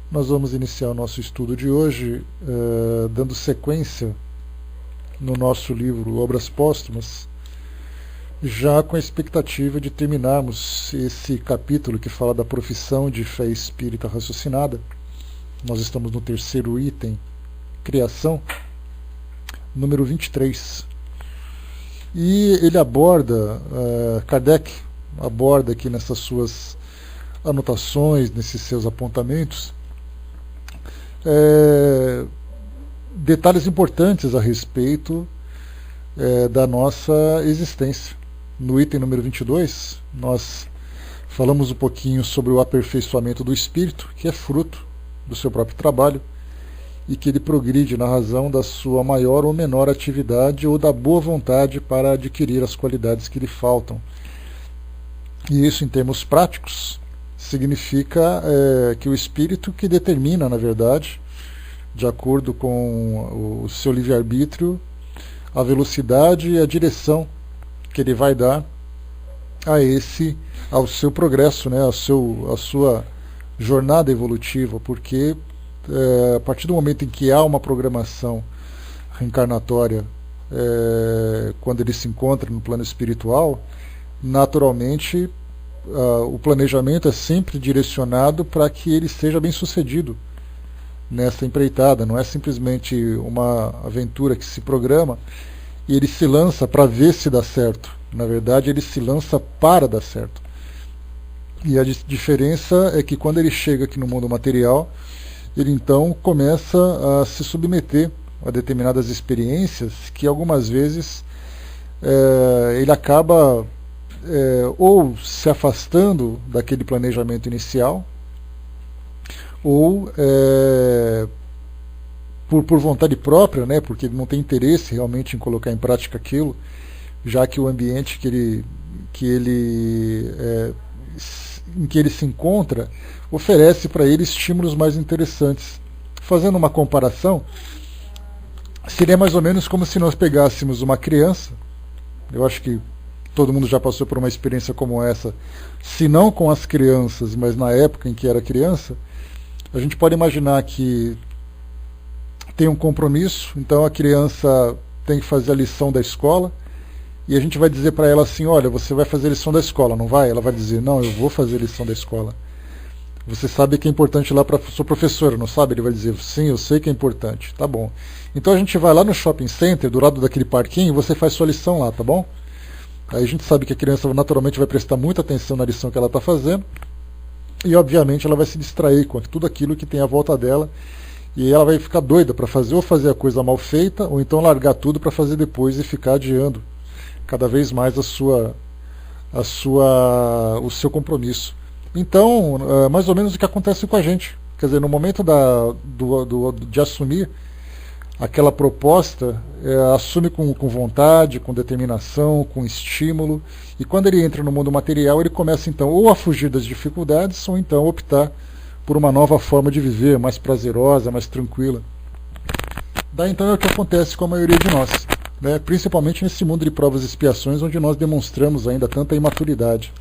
Nós vamos iniciar o nosso estudo de hoje dando sequência no nosso livro Obras Póstumas, já com a expectativa de terminarmos esse capítulo que fala da profissão de fé espírita raciocinada. Nós estamos no terceiro item, Criação, número 23. E ele aborda, Kardec aborda aqui nessas suas anotações, nesses seus apontamentos, detalhes importantes a respeito da nossa existência. No item número 22, nós falamos um pouquinho sobre o aperfeiçoamento do espírito, que é fruto do seu próprio trabalho, e que ele progride na razão da sua maior ou menor atividade ou da boa vontade para adquirir as qualidades que lhe faltam. E isso, em termos práticos, significa que o espírito que determina, na verdade, de acordo com o seu livre-arbítrio, a velocidade e a direção que ele vai dar ao seu progresso, né, a sua jornada evolutiva, porque a partir do momento em que há uma programação reencarnatória, quando ele se encontra no plano espiritual, naturalmente o planejamento é sempre direcionado para que ele seja bem sucedido nessa empreitada. Não é simplesmente uma aventura que se programa e ele se lança para ver se dá certo. Na verdade, ele se lança para dar certo. E a diferença é que quando ele chega aqui no mundo material, ele então começa a se submeter a determinadas experiências que algumas vezes ele acaba ou se afastando daquele planejamento inicial, ou por vontade própria, né, porque ele não tem interesse realmente em colocar em prática aquilo, já que o ambiente em que ele se encontra oferece para ele estímulos mais interessantes. Fazendo uma comparação, seria mais ou menos como se nós pegássemos uma criança. Eu acho que todo mundo já passou por uma experiência como essa, se não com as crianças, mas na época em que era criança. A gente pode imaginar que tem um compromisso, então a criança tem que fazer a lição da escola, e a gente vai dizer para ela assim: olha, você vai fazer a lição da escola, não vai? Ela vai dizer: não, eu vou fazer a lição da escola. Você sabe que é importante lá para sua professora, não sabe? Ele vai dizer: sim, eu sei que é importante. Tá bom. Então a gente vai lá no shopping center, do lado daquele parquinho, e você faz sua lição lá, tá bom? Aí a gente sabe que a criança naturalmente vai prestar muita atenção na lição que ela está fazendo, e obviamente ela vai se distrair com tudo aquilo que tem à volta dela, e ela vai ficar doida para fazer a coisa mal feita, ou então largar tudo para fazer depois e ficar adiando cada vez mais o seu compromisso. Então, mais ou menos o que acontece com a gente. Quer dizer, no momento de assumir aquela proposta, assume com vontade, com determinação, com estímulo, e quando ele entra no mundo material, ele começa então ou a fugir das dificuldades, ou então optar por uma nova forma de viver, mais prazerosa, mais tranquila. Daí então é o que acontece com a maioria de nós, né? Principalmente nesse mundo de provas e expiações, onde nós demonstramos ainda tanta imaturidade.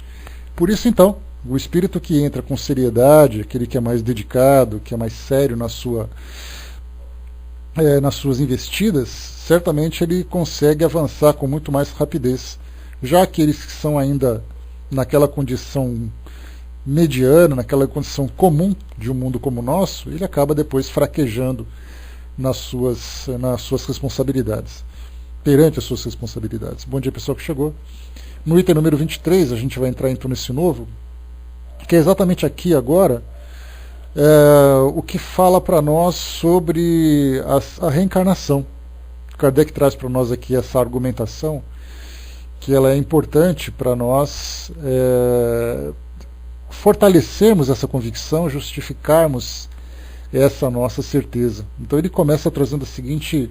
Por isso então, o espírito que entra com seriedade, aquele que é mais dedicado, que é mais sério nas suas investidas, certamente ele consegue avançar com muito mais rapidez. Já aqueles que são ainda naquela condição mediana, naquela condição comum de um mundo como o nosso, ele acaba depois fraquejando nas suas responsabilidades, perante as suas responsabilidades. Bom dia, pessoal que chegou. No item número 23, a gente vai entrar então nesse novo, que é exatamente aqui agora, o que fala para nós sobre a reencarnação. Kardec traz para nós aqui essa argumentação, que ela é importante para nós fortalecermos essa convicção, justificarmos essa nossa certeza. Então ele começa trazendo as seguintes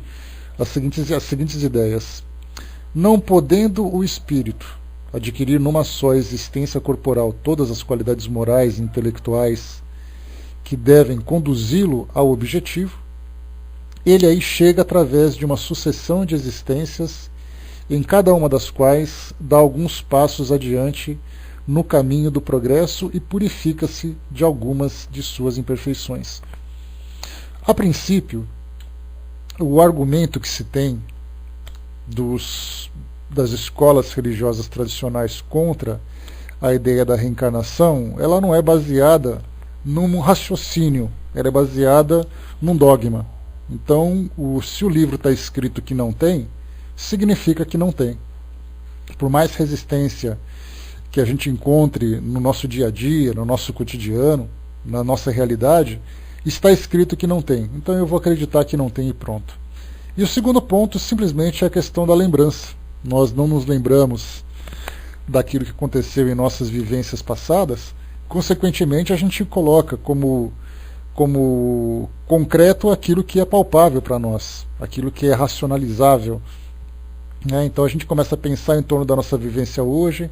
ideias. Não podendo o espírito adquirir numa só existência corporal todas as qualidades morais e intelectuais que devem conduzi-lo ao objetivo, ele aí chega através de uma sucessão de existências, em cada uma das quais dá alguns passos adiante no caminho do progresso e purifica-se de algumas de suas imperfeições. A princípio, o argumento que se tem das escolas religiosas tradicionais contra a ideia da reencarnação, ela não é baseada num raciocínio, ela é baseada num dogma. Então, se o livro está escrito que não tem, significa que não tem. Por mais resistência que a gente encontre no nosso dia a dia, no nosso cotidiano, na nossa realidade, está escrito que não tem. Então eu vou acreditar que não tem e pronto. E o segundo ponto simplesmente é a questão da lembrança. Nós não nos lembramos daquilo que aconteceu em nossas vivências passadas, consequentemente a gente coloca como concreto aquilo que é palpável para nós, aquilo que é racionalizável. Então a gente começa a pensar em torno da nossa vivência hoje,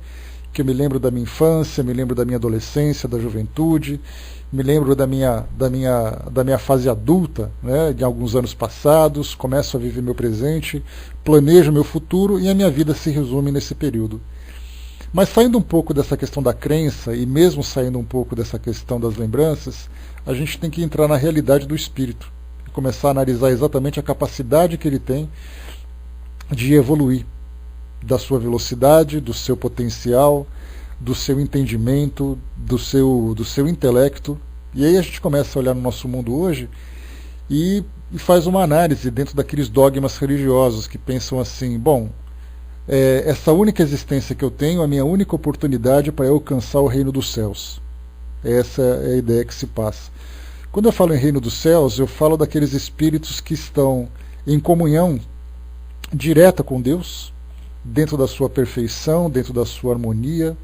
que eu me lembro da minha infância, me lembro da minha adolescência, da juventude, me lembro da minha fase adulta, de alguns anos passados, começo a viver meu presente, planejo meu futuro e a minha vida se resume nesse período. Mas saindo um pouco dessa questão da crença e mesmo saindo um pouco dessa questão das lembranças, a gente tem que entrar na realidade do espírito e começar a analisar exatamente a capacidade que ele tem de evoluir, da sua velocidade, do seu potencial, do seu entendimento, do seu intelecto. E aí a gente começa a olhar no nosso mundo hoje e faz uma análise dentro daqueles dogmas religiosos que pensam assim, bom, essa única existência que eu tenho, a minha única oportunidade para eu alcançar o reino dos céus. Essa é a ideia que se passa. Quando eu falo em reino dos céus, eu falo daqueles espíritos que estão em comunhão direta com Deus, dentro da sua perfeição, dentro da sua harmonia,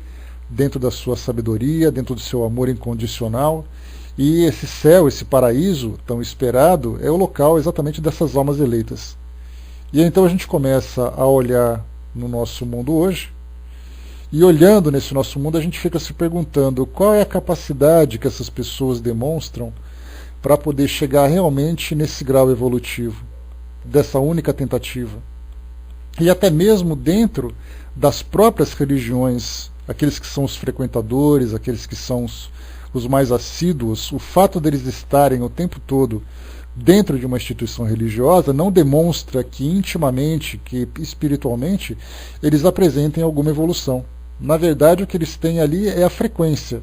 dentro da sua sabedoria, dentro do seu amor incondicional. E esse céu, esse paraíso tão esperado, é o local exatamente dessas almas eleitas. E então a gente começa a olhar no nosso mundo hoje, e olhando nesse nosso mundo a gente fica se perguntando qual é a capacidade que essas pessoas demonstram para poder chegar realmente nesse grau evolutivo, dessa única tentativa. E até mesmo dentro das próprias religiões, aqueles que são os frequentadores, aqueles que são os mais assíduos, o fato deles estarem o tempo todo dentro de uma instituição religiosa não demonstra que intimamente, que espiritualmente, eles apresentem alguma evolução. Na verdade, o que eles têm ali é a frequência,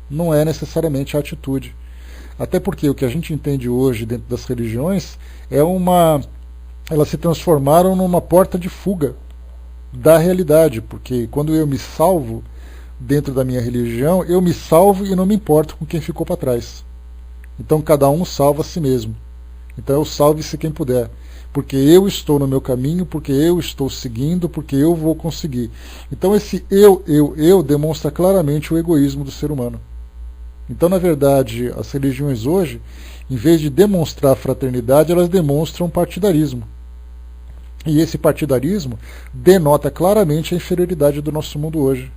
não é necessariamente a atitude. Até porque o que a gente entende hoje dentro das religiões elas se transformaram numa porta de fuga da realidade, porque quando eu me salvo dentro da minha religião, eu me salvo e não me importo com quem ficou para trás. Então cada um salva a si mesmo. Então salve-se quem puder, porque eu estou no meu caminho, porque eu estou seguindo, porque eu vou conseguir. Então esse eu demonstra claramente o egoísmo do ser humano. Então, na verdade, as religiões hoje, em vez de demonstrar fraternidade, elas demonstram partidarismo. E esse partidarismo denota claramente a inferioridade do nosso mundo hoje.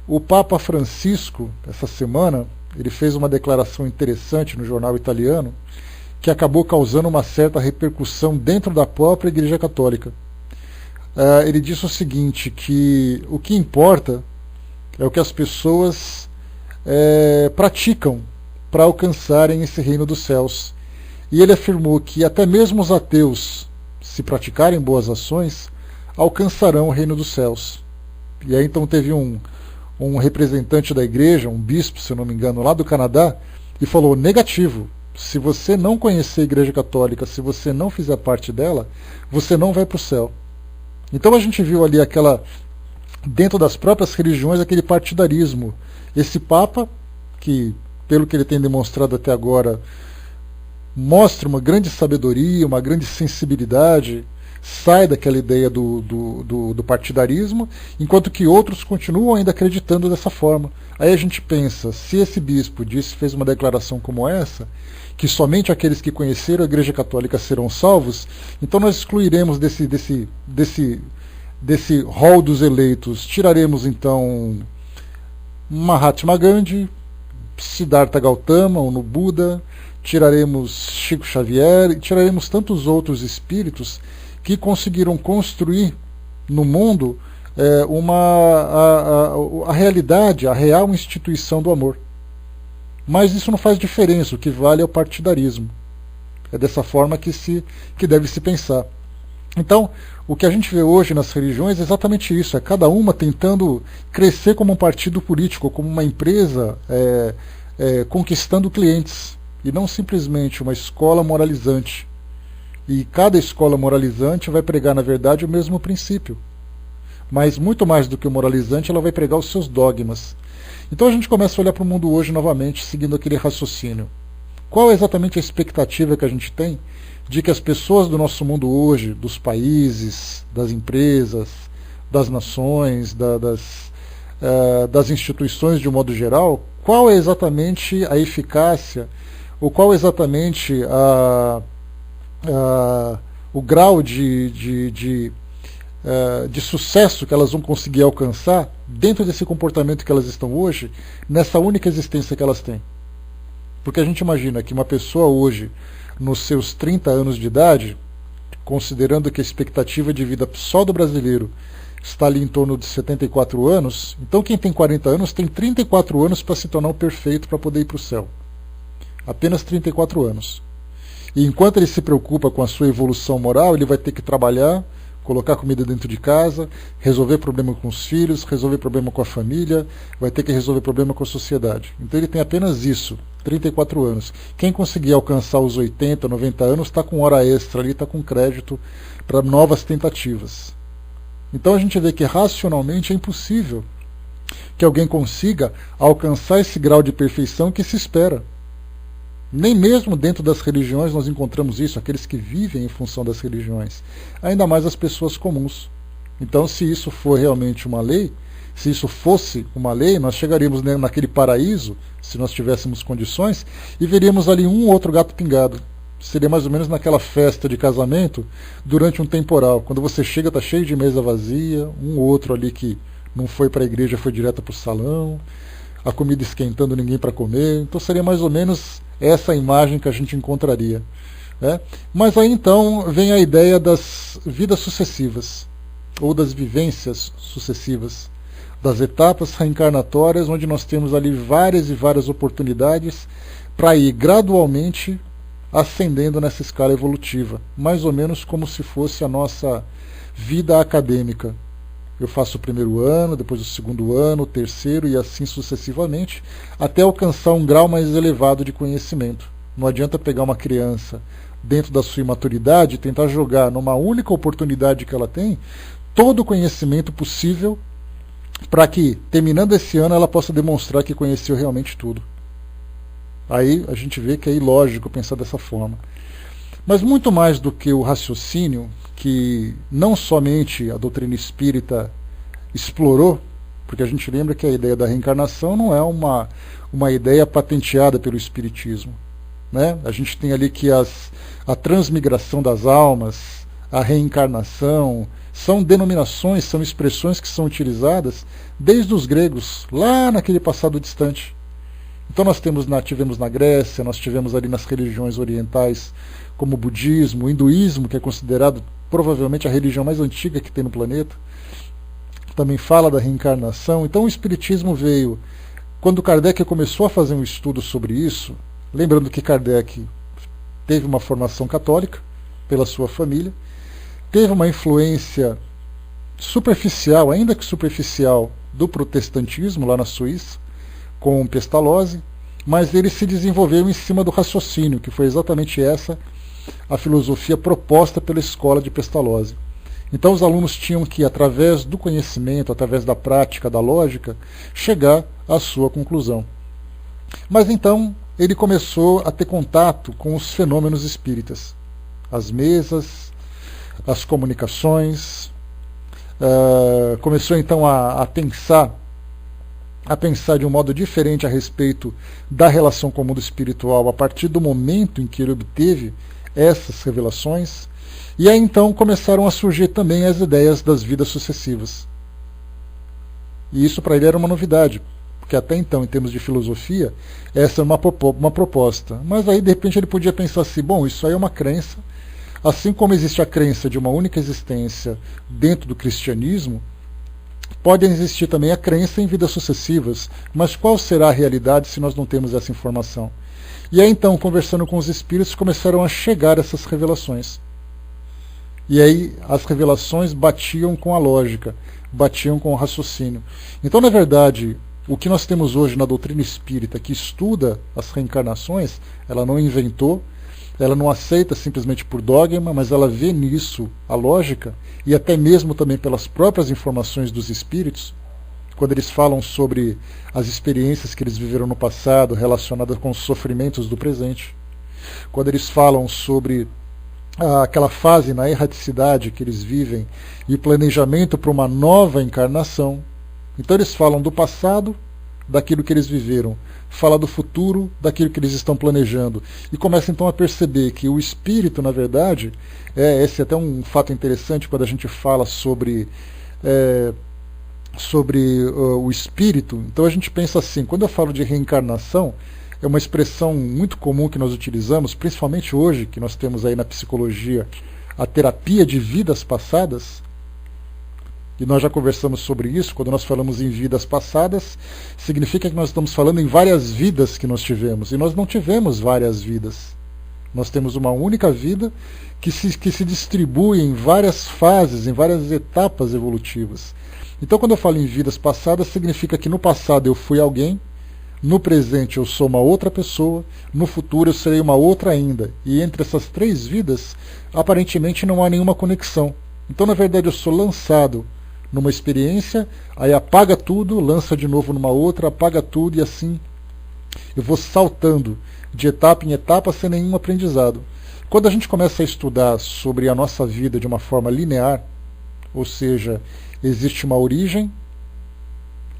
O Papa Francisco, essa semana, ele fez uma declaração interessante no jornal italiano, que acabou causando uma certa repercussão dentro da própria Igreja Católica. Ele disse o seguinte, que o que importa é o que as pessoas praticam para alcançarem esse reino dos céus. E ele afirmou que até mesmo os ateus, se praticarem boas ações, alcançarão o reino dos céus. E aí então teve um representante da igreja, um bispo, se eu não me engano, lá do Canadá, e falou, negativo, se você não conhecer a Igreja Católica, se você não fizer parte dela, você não vai para o céu. Então a gente viu ali dentro das próprias religiões, aquele partidarismo. Esse Papa, que pelo que ele tem demonstrado até agora, mostra uma grande sabedoria, uma grande sensibilidade, sai daquela ideia do partidarismo, enquanto que outros continuam ainda acreditando dessa forma. Aí a gente pensa, se esse bispo fez uma declaração como essa, que somente aqueles que conheceram a Igreja Católica serão salvos, então nós excluiremos desse rol dos eleitos, tiraremos então Mahatma Gandhi, Siddhartha Gautama, ou no Buda, tiraremos Chico Xavier, e tiraremos tantos outros espíritos que conseguiram construir no mundo a realidade, a real instituição do amor. Mas isso não faz diferença, o que vale é o partidarismo. É dessa forma que deve se pensar. Então, o que a gente vê hoje nas religiões é exatamente isso, é cada uma tentando crescer como um partido político, como uma empresa conquistando clientes, e não simplesmente uma escola moralizante. E cada escola moralizante vai pregar, na verdade, o mesmo princípio. Mas muito mais do que o moralizante, ela vai pregar os seus dogmas. Então a gente começa a olhar para o mundo hoje novamente, seguindo aquele raciocínio. Qual é exatamente a expectativa que a gente tem de que as pessoas do nosso mundo hoje, dos países, das empresas, das nações, das instituições de um modo geral, qual é exatamente a eficácia, ou qual é exatamente o grau de sucesso que elas vão conseguir alcançar dentro desse comportamento que elas estão hoje, nessa única existência que elas têm. Porque a gente imagina que uma pessoa hoje, nos seus 30 anos de idade, considerando que a expectativa de vida só do brasileiro está ali em torno de 74 anos, então quem tem 40 anos tem 34 anos para se tornar o perfeito para poder ir para o céu. Apenas 34 anos. E enquanto ele se preocupa com a sua evolução moral, ele vai ter que trabalhar, colocar comida dentro de casa, resolver problema com os filhos, resolver problema com a família, vai ter que resolver problema com a sociedade. Então ele tem apenas isso, 34 anos. Quem conseguir alcançar os 80, 90 anos está com hora extra ali, está com crédito para novas tentativas. Então a gente vê que racionalmente é impossível que alguém consiga alcançar esse grau de perfeição que se espera. Nem mesmo dentro das religiões nós encontramos isso, aqueles que vivem em função das religiões. Ainda mais as pessoas comuns. Então, se isso for realmente uma lei, se isso fosse uma lei, nós chegaríamos naquele paraíso, se nós tivéssemos condições, e veríamos ali um ou outro gato pingado. Seria mais ou menos naquela festa de casamento durante um temporal. Quando você chega, está cheio de mesa vazia, um ou outro ali que não foi para a igreja, foi direto para o salão, a comida esquentando, ninguém para comer. Então seria mais ou menos essa imagem que a gente encontraria. Né? Mas aí então vem a ideia das vidas sucessivas, ou das vivências sucessivas, das etapas reencarnatórias, onde nós temos ali várias e várias oportunidades para ir gradualmente ascendendo nessa escala evolutiva, mais ou menos como se fosse a nossa vida acadêmica. Eu faço o primeiro ano, depois o segundo ano, o terceiro e assim sucessivamente, até alcançar um grau mais elevado de conhecimento. Não adianta pegar uma criança dentro da sua imaturidade e tentar jogar numa única oportunidade que ela tem todo o conhecimento possível para que, terminando esse ano, ela possa demonstrar que conheceu realmente tudo. Aí a gente vê que é ilógico pensar dessa forma. Mas muito mais do que o raciocínio que não somente a doutrina espírita explorou, porque a gente lembra que a ideia da reencarnação não é uma ideia patenteada pelo espiritismo. Né? A gente tem ali que a transmigração das almas, a reencarnação, são denominações, são expressões que são utilizadas desde os gregos, lá naquele passado distante. Então nós tivemos na Grécia, nós tivemos ali nas religiões orientais, como o budismo, o hinduísmo, que é considerado provavelmente a religião mais antiga que tem no planeta, também fala da reencarnação. Então o espiritismo veio, quando Kardec começou a fazer um estudo sobre isso, lembrando que Kardec teve uma formação católica pela sua família, teve uma influência superficial, ainda que superficial, do protestantismo lá na Suíça, com Pestalozzi, mas ele se desenvolveu em cima do raciocínio, que foi exatamente essa a filosofia proposta pela escola de Pestalozzi. Então os alunos tinham que, através do conhecimento, através da prática, da lógica, chegar à sua conclusão. Mas então ele começou a ter contato com os fenômenos espíritas, as mesas, as comunicações, começou então a pensar de um modo diferente a respeito da relação com o mundo espiritual a partir do momento em que ele obteve essas revelações, e aí então começaram a surgir também as ideias das vidas sucessivas. E isso para ele era uma novidade, porque até então, em termos de filosofia, essa é uma proposta. Mas aí de repente ele podia pensar assim, bom, isso aí é uma crença, assim como existe a crença de uma única existência dentro do cristianismo, Pode existir também a crença em vidas sucessivas, mas qual será a realidade se nós não temos essa informação? E aí então, conversando com os espíritos, começaram a chegar essas revelações. E aí as revelações batiam com a lógica, batiam com o raciocínio. Então, na verdade, o que nós temos hoje na doutrina espírita, que estuda as reencarnações, ela não inventou, ela não aceita simplesmente por dogma, mas ela vê nisso a lógica, e até mesmo também pelas próprias informações dos espíritos, quando eles falam sobre as experiências que eles viveram no passado relacionadas com os sofrimentos do presente, quando eles falam sobre aquela fase na erraticidade que eles vivem e o planejamento para uma nova encarnação. Então eles falam do passado, daquilo que eles viveram, fala do futuro, daquilo que eles estão planejando, e começa então a perceber que o espírito, na verdade, esse é até um fato interessante quando a gente fala sobre o espírito. Então a gente pensa assim, quando eu falo de reencarnação, é uma expressão muito comum que nós utilizamos, principalmente hoje, que nós temos aí na psicologia a terapia de vidas passadas, e nós já conversamos sobre isso. Quando nós falamos em vidas passadas, significa que nós estamos falando em várias vidas que nós tivemos, e nós não tivemos várias vidas. Nós temos uma única vida que se distribui em várias fases, em várias etapas evolutivas. Então, quando eu falo em vidas passadas, significa que no passado eu fui alguém, no presente eu sou uma outra pessoa, no futuro eu serei uma outra ainda. E entre essas três vidas, aparentemente não há nenhuma conexão. Então, na verdade, eu sou lançado numa experiência, aí apaga tudo, lança de novo numa outra, apaga tudo, e assim eu vou saltando de etapa em etapa sem nenhum aprendizado. Quando a gente começa a estudar sobre a nossa vida de uma forma linear, ou seja, existe uma origem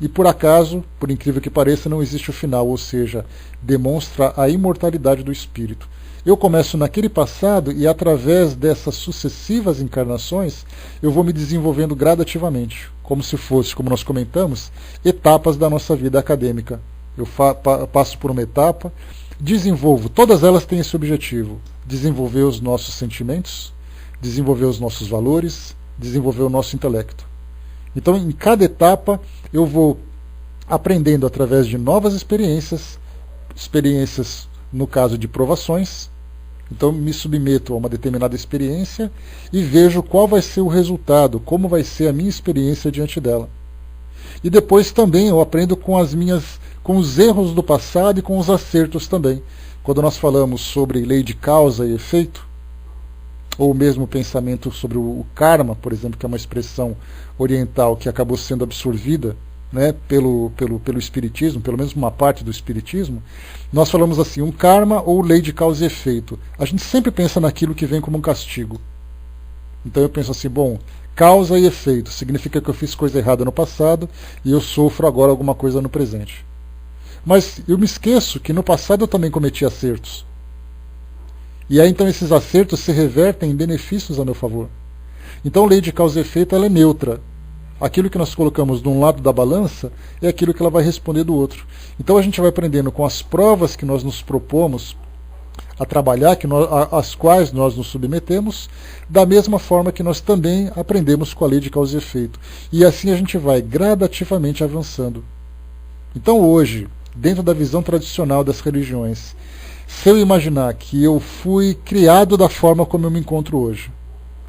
e por acaso, por incrível que pareça, não existe o final, ou seja, demonstra a imortalidade do espírito. Eu começo naquele passado e através dessas sucessivas encarnações eu vou me desenvolvendo gradativamente, como se fosse, como nós comentamos, etapas da nossa vida acadêmica. Eu passo por uma etapa, desenvolvo, todas elas têm esse objetivo, desenvolver os nossos sentimentos, desenvolver os nossos valores, desenvolver o nosso intelecto. Então, em cada etapa, eu vou aprendendo através de novas experiências, no caso de provações. Então, me submeto a uma determinada experiência e vejo qual vai ser o resultado, como vai ser a minha experiência diante dela. E depois também eu aprendo com os erros do passado e com os acertos também. Quando nós falamos sobre lei de causa e efeito, ou mesmo pensamento sobre o karma, por exemplo, que é uma expressão oriental que acabou sendo absorvida, né, pelo espiritismo, pelo menos uma parte do espiritismo, nós falamos assim, um karma ou lei de causa e efeito. A gente sempre pensa naquilo que vem como um castigo. Então eu penso assim, bom, causa e efeito significa que eu fiz coisa errada no passado e eu sofro agora alguma coisa no presente. Mas eu me esqueço que no passado eu também cometi acertos. E aí então esses acertos se revertem em benefícios a meu favor. Então a lei de causa e efeito ela é neutra. Aquilo que nós colocamos de um lado da balança é aquilo que ela vai responder do outro. Então a gente vai aprendendo com as provas que nós nos propomos a trabalhar, às quais nós nos submetemos, da mesma forma que nós também aprendemos com a lei de causa e efeito. E assim a gente vai gradativamente avançando. Então hoje, dentro da visão tradicional das religiões, se eu imaginar que eu fui criado da forma como eu me encontro hoje,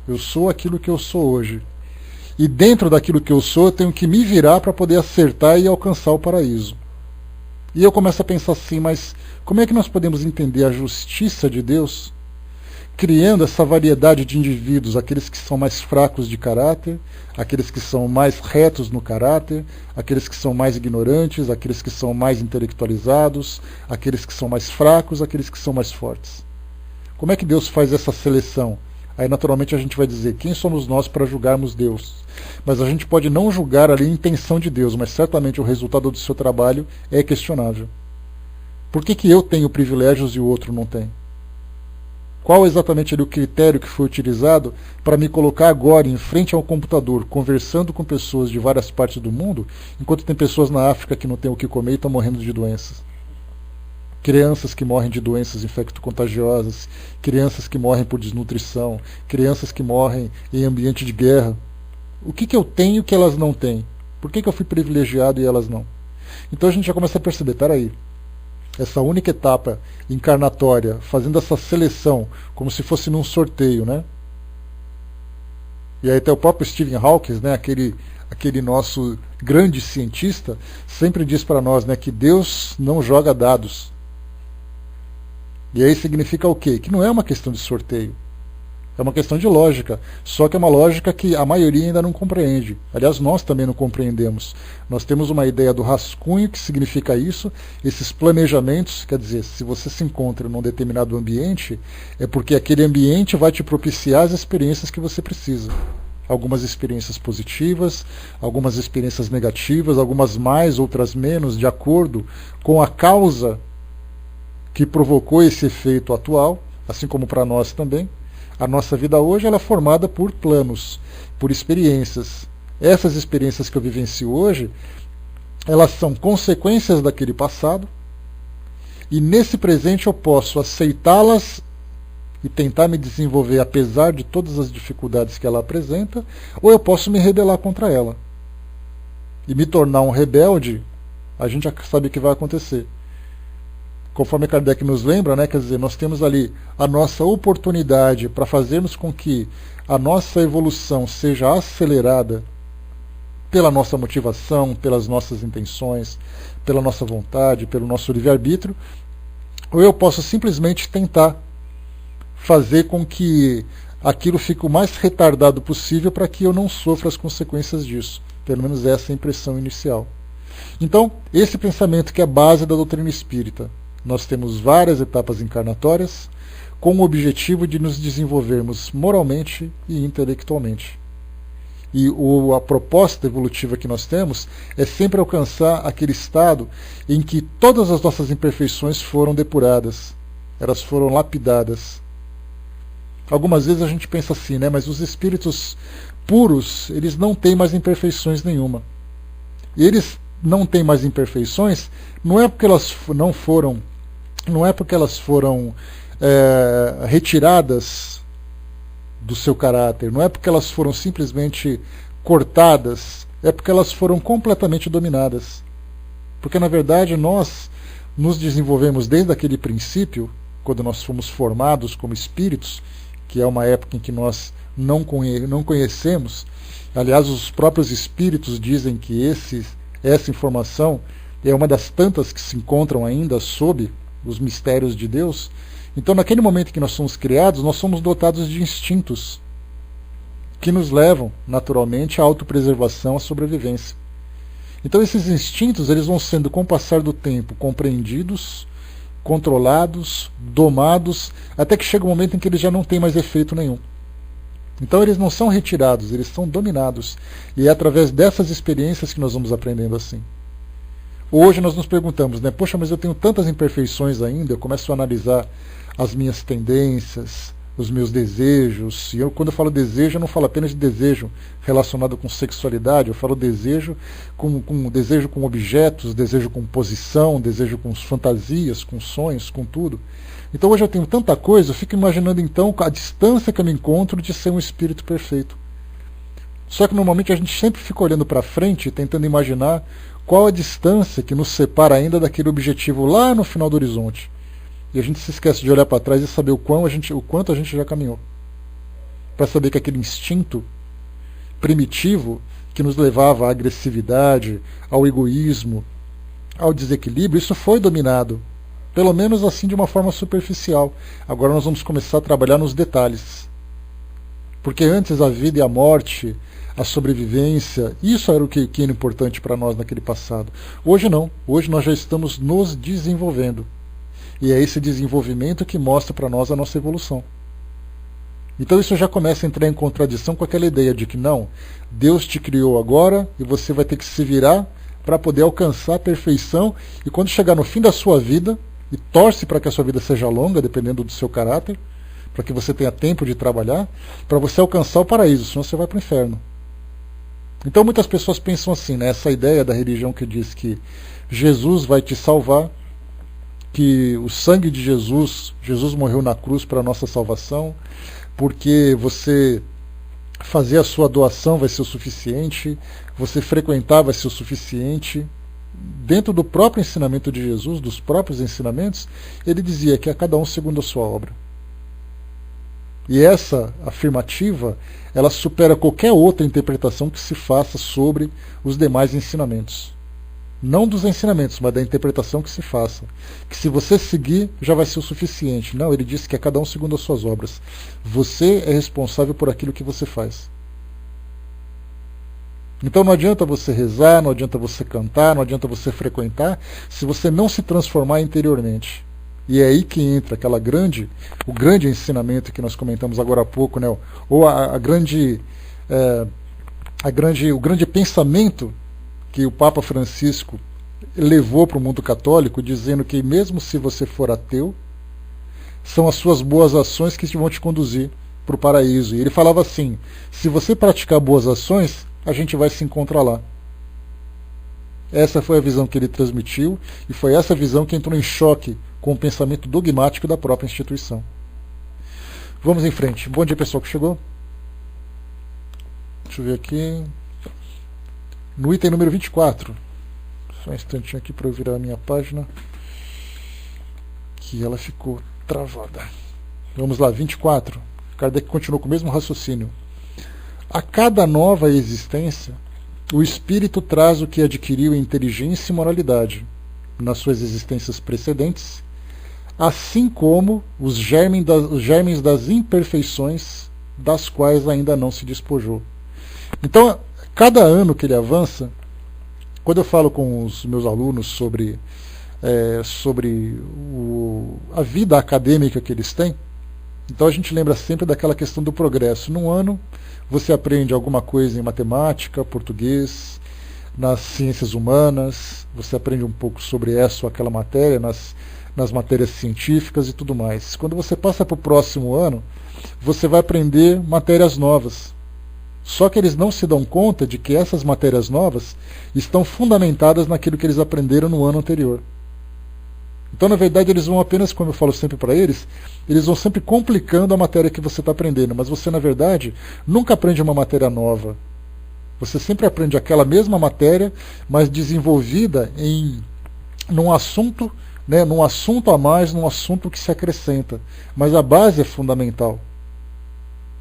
eu sou aquilo que eu sou hoje, e dentro daquilo que eu sou eu tenho que me virar para poder acertar e alcançar o paraíso. E eu começo a pensar assim, mas como é que nós podemos entender a justiça de Deus criando essa variedade de indivíduos, aqueles que são mais fracos de caráter, aqueles que são mais retos no caráter, aqueles que são mais ignorantes, aqueles que são mais intelectualizados, aqueles que são mais fracos, aqueles que são mais fortes. Como é que Deus faz essa seleção? Aí naturalmente a gente vai dizer, quem somos nós para julgarmos Deus? Mas a gente pode não julgar ali a intenção de Deus, mas certamente o resultado do seu trabalho é questionável. Por que eu tenho privilégios e o outro não tem? Qual exatamente o critério que foi utilizado para me colocar agora em frente ao computador, conversando com pessoas de várias partes do mundo, enquanto tem pessoas na África que não têm o que comer e estão morrendo de doenças? Crianças que morrem de doenças infecto-contagiosas, crianças que morrem por desnutrição, crianças que morrem em ambiente de guerra. O que eu tenho que elas não têm? Por que eu fui privilegiado e elas não? Então a gente já começa a perceber, peraí, essa única etapa encarnatória, fazendo essa seleção, como se fosse num sorteio, né? E aí até o próprio Stephen Hawking, né, aquele nosso grande cientista, sempre diz para nós, né, que Deus não joga dados. E aí significa o quê? Que não é uma questão de sorteio. É uma questão de lógica, só que é uma lógica que a maioria ainda não compreende. Aliás, nós também não compreendemos. Nós temos uma ideia do rascunho, que significa isso, esses planejamentos, quer dizer, se você se encontra num determinado ambiente, é porque aquele ambiente vai te propiciar as experiências que você precisa. Algumas experiências positivas, algumas experiências negativas, algumas mais, outras menos, de acordo com a causa que provocou esse efeito atual, assim como para nós também. A nossa vida hoje ela é formada por planos, por experiências. Essas experiências que eu vivencio hoje, elas são consequências daquele passado, e nesse presente eu posso aceitá-las e tentar me desenvolver apesar de todas as dificuldades que ela apresenta, ou eu posso me rebelar contra ela. E me tornar um rebelde, a gente já sabe o que vai acontecer. Conforme Kardec nos lembra, né, quer dizer, nós temos ali a nossa oportunidade para fazermos com que a nossa evolução seja acelerada pela nossa motivação, pelas nossas intenções, pela nossa vontade, pelo nosso livre-arbítrio, ou eu posso simplesmente tentar fazer com que aquilo fique o mais retardado possível para que eu não sofra as consequências disso. Pelo menos essa é a impressão inicial. Então, esse pensamento que é a base da doutrina espírita. Nós temos várias etapas encarnatórias com o objetivo de nos desenvolvermos moralmente e intelectualmente. E a proposta evolutiva que nós temos é sempre alcançar aquele estado em que todas as nossas imperfeições foram depuradas, elas foram lapidadas. Algumas vezes a gente pensa assim, né? Mas os espíritos puros, eles não têm mais imperfeições nenhuma. E eles não têm mais imperfeições, não é porque elas não foram retiradas do seu caráter, não é porque elas foram simplesmente cortadas, é porque elas foram completamente dominadas. Porque na verdade nós nos desenvolvemos desde aquele princípio, quando nós fomos formados como espíritos, que é uma época em que nós não conhecemos. Aliás, os próprios espíritos dizem que essa informação é uma das tantas que se encontram ainda sob os mistérios de Deus. Então, naquele momento que nós somos criados, nós somos dotados de instintos que nos levam, naturalmente, à autopreservação, à sobrevivência. Então, esses instintos eles vão sendo, com o passar do tempo, compreendidos, controlados, domados, até que chega um momento em que eles já não têm mais efeito nenhum. Então, eles não são retirados, eles são dominados. E é através dessas experiências que nós vamos aprendendo assim. Hoje nós nos perguntamos, né? Poxa, mas eu tenho tantas imperfeições ainda, eu começo a analisar as minhas tendências, os meus desejos. E quando eu falo desejo, eu não falo apenas de desejo relacionado com sexualidade, eu falo desejo com objetos, desejo com posição, desejo com fantasias, com sonhos, com tudo. Então hoje eu tenho tanta coisa, eu fico imaginando então a distância que eu me encontro de ser um espírito perfeito. Só que normalmente a gente sempre fica olhando para frente, tentando imaginar qual a distância que nos separa ainda daquele objetivo lá no final do horizonte. E a gente se esquece de olhar para trás e saber o quanto a gente já caminhou. Para saber que aquele instinto primitivo que nos levava à agressividade, ao egoísmo, ao desequilíbrio, isso foi dominado. Pelo menos assim de uma forma superficial. Agora nós vamos começar a trabalhar nos detalhes. Porque antes a vida e a morte, a sobrevivência, isso era o que era importante para nós naquele passado. Hoje não. Hoje nós já estamos nos desenvolvendo. E é esse desenvolvimento que mostra para nós a nossa evolução. Então isso já começa a entrar em contradição com aquela ideia de que não, Deus te criou agora e você vai ter que se virar para poder alcançar a perfeição, e quando chegar no fim da sua vida, e torce para que a sua vida seja longa, dependendo do seu caráter, para que você tenha tempo de trabalhar, para você alcançar o paraíso, senão você vai para o inferno. Então muitas pessoas pensam assim, né? Essa ideia da religião que diz que Jesus vai te salvar, que o sangue de Jesus morreu na cruz para a nossa salvação, porque você fazer a sua doação vai ser o suficiente, você frequentar vai ser o suficiente. Dentro do próprio ensinamento de Jesus, dos próprios ensinamentos, ele dizia que a cada um segundo a sua obra. E essa afirmativa, ela supera qualquer outra interpretação que se faça sobre os demais ensinamentos. Não dos ensinamentos, mas da interpretação que se faça. Que se você seguir, já vai ser o suficiente. Não, ele disse que a cada um segundo as suas obras. Você é responsável por aquilo que você faz. Então não adianta você rezar, não adianta você cantar, não adianta você frequentar, se você não se transformar interiormente. E é aí que entra o grande ensinamento que nós comentamos agora há pouco, né? Ou o grande pensamento que o Papa Francisco levou para o mundo católico, dizendo que mesmo se você for ateu, são as suas boas ações que vão te conduzir para o paraíso. E ele falava assim: se você praticar boas ações, a gente vai se encontrar lá. Essa foi a visão que ele transmitiu, e foi essa visão que entrou em choque com o pensamento dogmático da própria instituição. Vamos em frente. Bom dia, pessoal que chegou. Deixa eu ver aqui. No item número 24. Só um instantinho aqui para eu virar a minha página, que ela ficou travada. Vamos lá, 24. Kardec continuou com o mesmo raciocínio. A cada nova existência, o espírito traz o que adquiriu em inteligência e moralidade nas suas existências precedentes, assim como os germes das imperfeições das quais ainda não se despojou. Então, cada ano que ele avança, quando eu falo com os meus alunos sobre a vida acadêmica que eles têm, então a gente lembra sempre daquela questão do progresso. Num ano, você aprende alguma coisa em matemática, português, nas ciências humanas, você aprende um pouco sobre essa ou aquela matéria, nas matérias científicas e tudo mais. Quando você passa para o próximo ano, você vai aprender matérias novas. Só que eles não se dão conta de que essas matérias novas estão fundamentadas naquilo que eles aprenderam no ano anterior. Então, na verdade, eles vão apenas, como eu falo sempre para eles vão sempre complicando a matéria que você está aprendendo. Mas você, na verdade, nunca aprende uma matéria nova. Você sempre aprende aquela mesma matéria, mas desenvolvida num assunto, né, num assunto a mais, num assunto que se acrescenta. Mas a base é fundamental.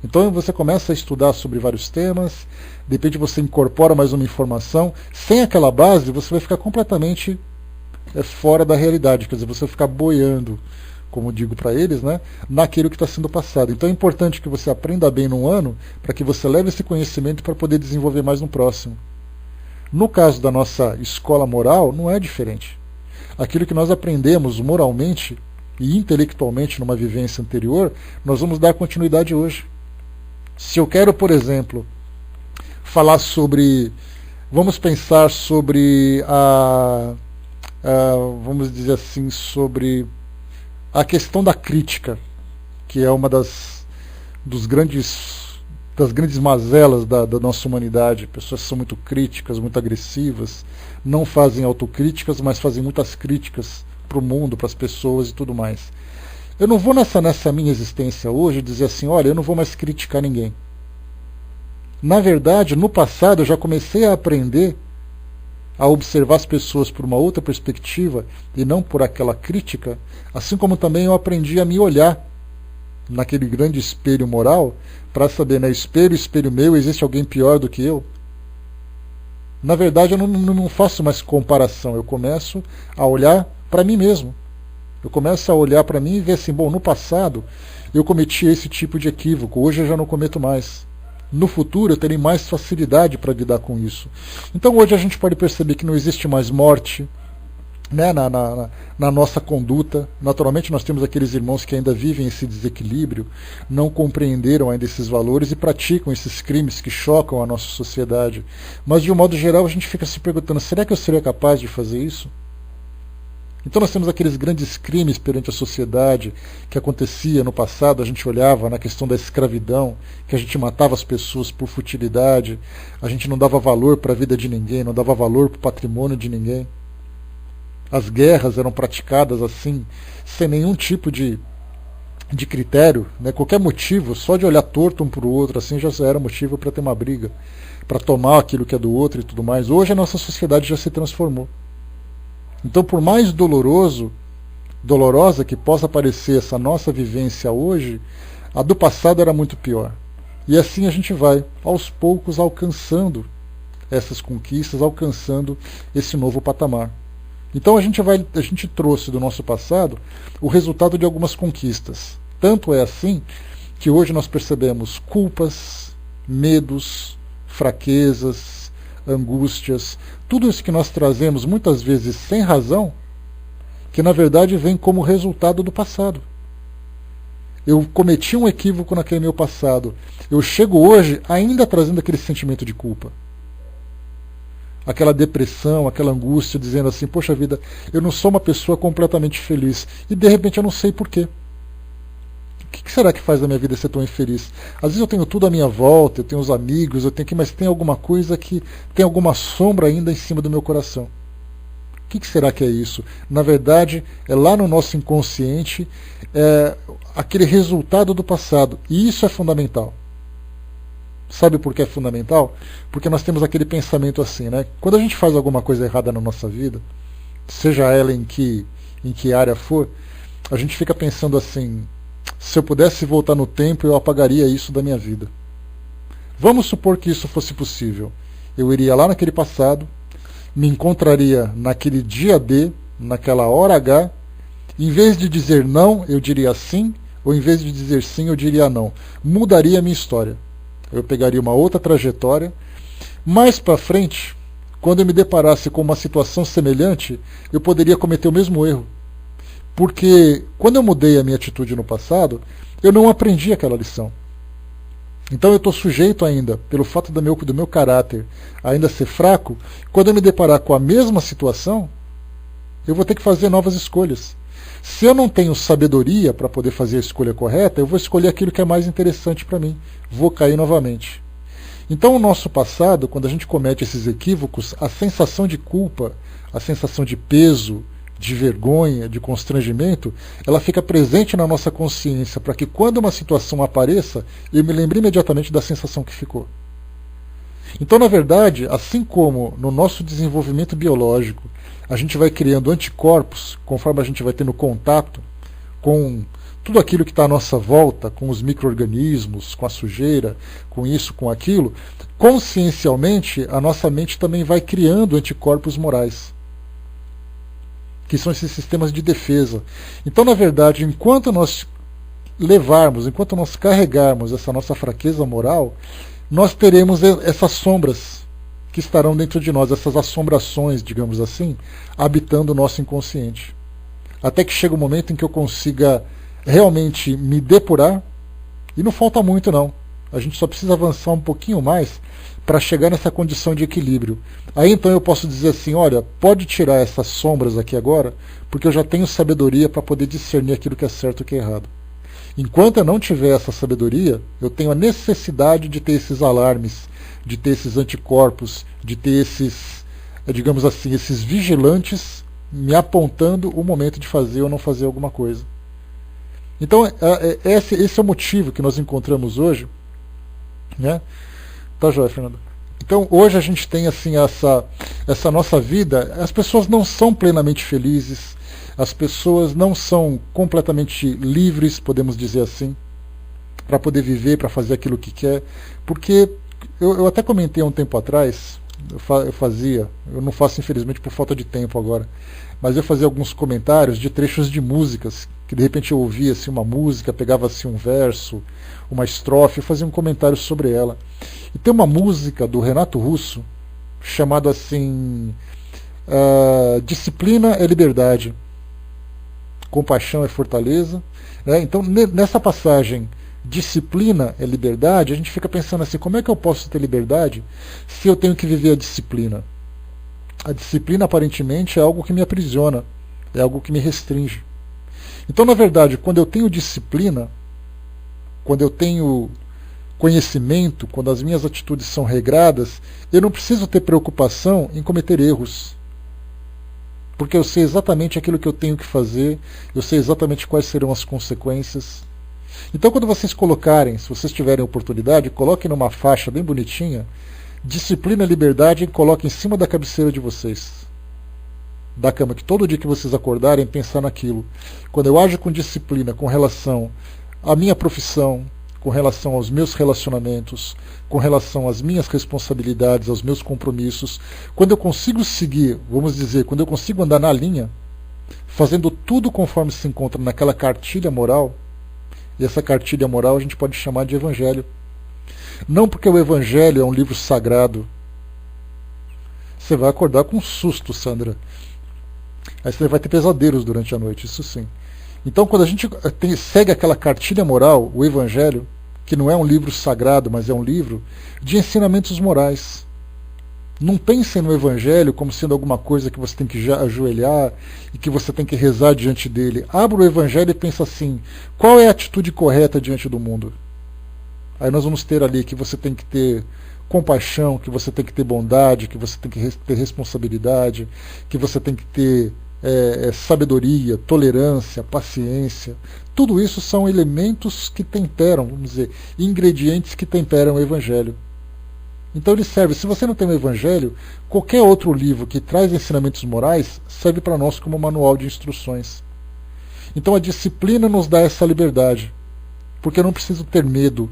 Então você começa a estudar sobre vários temas, de repente você incorpora mais uma informação. Sem aquela base, você vai ficar completamente fora da realidade, quer dizer, você vai ficar boiando, como digo para eles, né, naquilo que está sendo passado. Então é importante que você aprenda bem num ano, para que você leve esse conhecimento para poder desenvolver mais no próximo. No caso da nossa escola moral, não é diferente. Aquilo que nós aprendemos moralmente e intelectualmente numa vivência anterior, nós vamos dar continuidade hoje. Se eu quero, por exemplo, falar sobre, vamos pensar sobre vamos dizer assim, sobre a questão da crítica, que é uma das grandes mazelas da nossa humanidade. Pessoas são muito críticas, muito agressivas, não fazem autocríticas, mas fazem muitas críticas para o mundo, para as pessoas e tudo mais. Eu não vou nessa minha existência hoje dizer assim: olha, eu não vou mais criticar ninguém. Na verdade, no passado eu já comecei a aprender a observar as pessoas por uma outra perspectiva e não por aquela crítica, assim como também eu aprendi a me olhar naquele grande espelho moral para saber, né, espelho meu, existe alguém pior do que eu? Na verdade, eu não faço mais comparação, eu começo a olhar para mim mesmo. Eu começo a olhar para mim e ver assim: bom, no passado eu cometi esse tipo de equívoco, hoje eu já não cometo mais. No futuro eu terei mais facilidade para lidar com isso. Então hoje a gente pode perceber que não existe mais morte, né, na nossa conduta. Naturalmente nós temos aqueles irmãos que ainda vivem esse desequilíbrio, não compreenderam ainda esses valores e praticam esses crimes que chocam a nossa sociedade. Mas de um modo geral a gente fica se perguntando: será que eu seria capaz de fazer isso? Então nós temos aqueles grandes crimes perante a sociedade que acontecia no passado. A gente olhava na questão da escravidão, que a gente matava as pessoas por futilidade, a gente não dava valor para a vida de ninguém, não dava valor para o patrimônio de ninguém. As guerras eram praticadas assim, sem nenhum tipo de de critério, né? Qualquer motivo, só de olhar torto um para o outro, assim já era motivo para ter uma briga, para tomar aquilo que é do outro e tudo mais. Hoje a nossa sociedade já se transformou. Então, por mais dolorosa que possa parecer essa nossa vivência hoje, a do passado era muito pior. E assim a gente vai, aos poucos, alcançando essas conquistas, alcançando esse novo patamar. Então a gente trouxe do nosso passado o resultado de algumas conquistas. Tanto é assim que hoje nós percebemos culpas, medos, fraquezas, angústias, tudo isso que nós trazemos muitas vezes sem razão, que na verdade vem como resultado do passado. Eu cometi um equívoco naquele meu passado. Eu chego hoje ainda trazendo aquele sentimento de culpa. Aquela depressão, aquela angústia, dizendo assim, poxa vida, eu não sou uma pessoa completamente feliz. E de repente eu não sei porquê. O que será que faz da minha vida ser tão infeliz? Às vezes eu tenho tudo à minha volta, eu tenho os amigos, mas tem alguma coisa que tem alguma sombra ainda em cima do meu coração. O que será que é isso? Na verdade, é lá no nosso inconsciente, aquele resultado do passado. E isso é fundamental. Sabe por que é fundamental? Porque nós temos aquele pensamento assim, né? Quando a gente faz alguma coisa errada na nossa vida, seja ela em que área for, a gente fica pensando assim, se eu pudesse voltar no tempo, eu apagaria isso da minha vida. Vamos supor que isso fosse possível. Eu iria lá naquele passado, me encontraria naquele dia D, naquela hora H, em vez de dizer não, eu diria sim, ou em vez de dizer sim, eu diria não. Mudaria a minha história. Eu pegaria uma outra trajetória. Mais para frente, quando eu me deparasse com uma situação semelhante, eu poderia cometer o mesmo erro. Porque quando eu mudei a minha atitude no passado, eu não aprendi aquela lição. Então eu estou sujeito ainda, pelo fato do meu caráter ainda ser fraco, quando eu me deparar com a mesma situação, eu vou ter que fazer novas escolhas. Se eu não tenho sabedoria para poder fazer a escolha correta, eu vou escolher aquilo que é mais interessante para mim. Vou cair novamente. Então o nosso passado, quando a gente comete esses equívocos, a sensação de culpa, a sensação de peso, de vergonha, de constrangimento, ela fica presente na nossa consciência, para que quando uma situação apareça, eu me lembre imediatamente da sensação que ficou. Então, na verdade, assim como no nosso desenvolvimento biológico, a gente vai criando anticorpos, conforme a gente vai tendo contato com tudo aquilo que está à nossa volta, com os micro-organismos, com a sujeira, com isso, com aquilo, consciencialmente, a nossa mente também vai criando anticorpos morais, que são esses sistemas de defesa. Então, na verdade, enquanto nós carregarmos essa nossa fraqueza moral, nós teremos essas sombras que estarão dentro de nós, essas assombrações, digamos assim, habitando o nosso inconsciente. Até que chega o momento em que eu consiga realmente me depurar, e não falta muito não. A gente só precisa avançar um pouquinho mais para chegar nessa condição de equilíbrio. Aí então eu posso dizer assim, olha, pode tirar essas sombras aqui agora, porque eu já tenho sabedoria para poder discernir aquilo que é certo e o que é errado. Enquanto eu não tiver essa sabedoria, eu tenho a necessidade de ter esses alarmes, de ter esses anticorpos, de ter esses, digamos assim, esses vigilantes me apontando o momento de fazer ou não fazer alguma coisa. Então, esse é o motivo que nós encontramos hoje, né? Tá joia, Fernando? Então, hoje a gente tem assim essa nossa vida, as pessoas não são plenamente felizes, as pessoas não são completamente livres, podemos dizer assim, para poder viver, para fazer aquilo que quer, porque eu até comentei há um tempo atrás, eu não faço infelizmente por falta de tempo agora, mas eu fazia alguns comentários de trechos de músicas, que de repente eu ouvia assim, uma música, pegava assim, um verso, uma estrofe, eu fazia um comentário sobre ela. E tem uma música do Renato Russo, chamada assim, Disciplina é Liberdade, Compaixão é Fortaleza. Né? Então, nessa passagem, disciplina é liberdade, a gente fica pensando assim, como é que eu posso ter liberdade se eu tenho que viver a disciplina? A disciplina aparentemente é algo que me aprisiona, é algo que me restringe. Então, na verdade, quando eu tenho disciplina, quando eu tenho conhecimento, quando as minhas atitudes são regradas, eu não preciso ter preocupação em cometer erros. Porque eu sei exatamente aquilo que eu tenho que fazer, eu sei exatamente quais serão as consequências. Então quando vocês colocarem, se vocês tiverem oportunidade, coloquem numa faixa bem bonitinha, disciplina e liberdade, e coloquem em cima da cabeceira de vocês, da cama, que todo dia que vocês acordarem, pensar naquilo. Quando eu ajo com disciplina com relação à minha profissão, com relação aos meus relacionamentos, com relação às minhas responsabilidades, aos meus compromissos, quando eu consigo seguir, vamos dizer, quando eu consigo andar na linha, fazendo tudo conforme se encontra naquela cartilha moral, e essa cartilha moral a gente pode chamar de evangelho. Não porque o evangelho é um livro sagrado. Você vai acordar com um susto, Sandra. Aí você vai ter pesadelos durante a noite, isso sim. Então quando a gente segue aquela cartilha moral, o evangelho, que não é um livro sagrado, mas é um livro de ensinamentos morais. Não pensem no evangelho como sendo alguma coisa que você tem que ajoelhar e que você tem que rezar diante dele. Abra o evangelho e pensa assim: qual é a atitude correta diante do mundo? Aí nós vamos ter ali que você tem que ter compaixão, que você tem que ter bondade, que você tem que ter responsabilidade, que você tem que ter sabedoria, tolerância, paciência. Tudo isso são elementos que temperam, vamos dizer, ingredientes que temperam o evangelho. Então ele serve, se você não tem o evangelho, qualquer outro livro que traz ensinamentos morais serve para nós como manual de instruções. Então a disciplina nos dá essa liberdade, porque eu não preciso ter medo,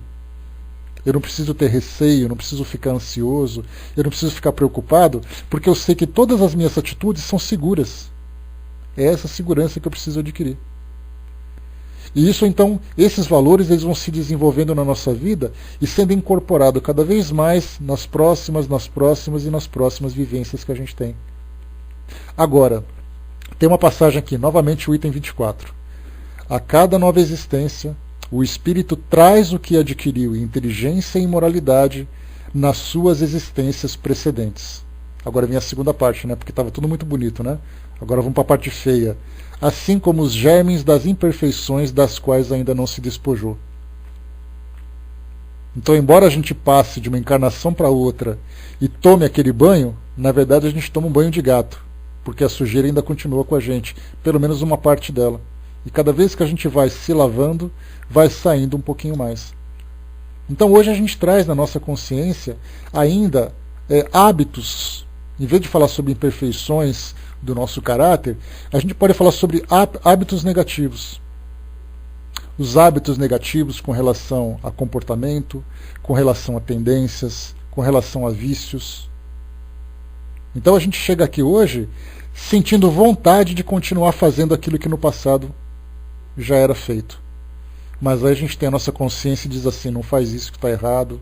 eu não preciso ter receio, eu não preciso ficar ansioso, eu não preciso ficar preocupado, porque eu sei que todas as minhas atitudes são seguras. É essa segurança que eu preciso adquirir. E isso, então, esses valores eles vão se desenvolvendo na nossa vida e sendo incorporado cada vez mais nas próximas e nas próximas vivências que a gente tem. Agora, tem uma passagem aqui, novamente o item 24. A cada nova existência, o espírito traz o que adquiriu em inteligência e moralidade nas suas existências precedentes. Agora vem a segunda parte, né? Porque estava tudo muito bonito, né? Agora vamos para a parte feia. Assim como os germes das imperfeições das quais ainda não se despojou. Então, embora a gente passe de uma encarnação para outra e tome aquele banho, na verdade a gente toma um banho de gato, porque a sujeira ainda continua com a gente, pelo menos uma parte dela. E cada vez que a gente vai se lavando, vai saindo um pouquinho mais. Então hoje a gente traz na nossa consciência ainda hábitos. Em vez de falar sobre imperfeições do nosso caráter, a gente pode falar sobre hábitos negativos. Os hábitos negativos com relação a comportamento, com relação a tendências, com relação a vícios. Então a gente chega aqui hoje sentindo vontade de continuar fazendo aquilo que no passado já era feito. Mas aí a gente tem a nossa consciência e diz assim: não faz isso que está errado,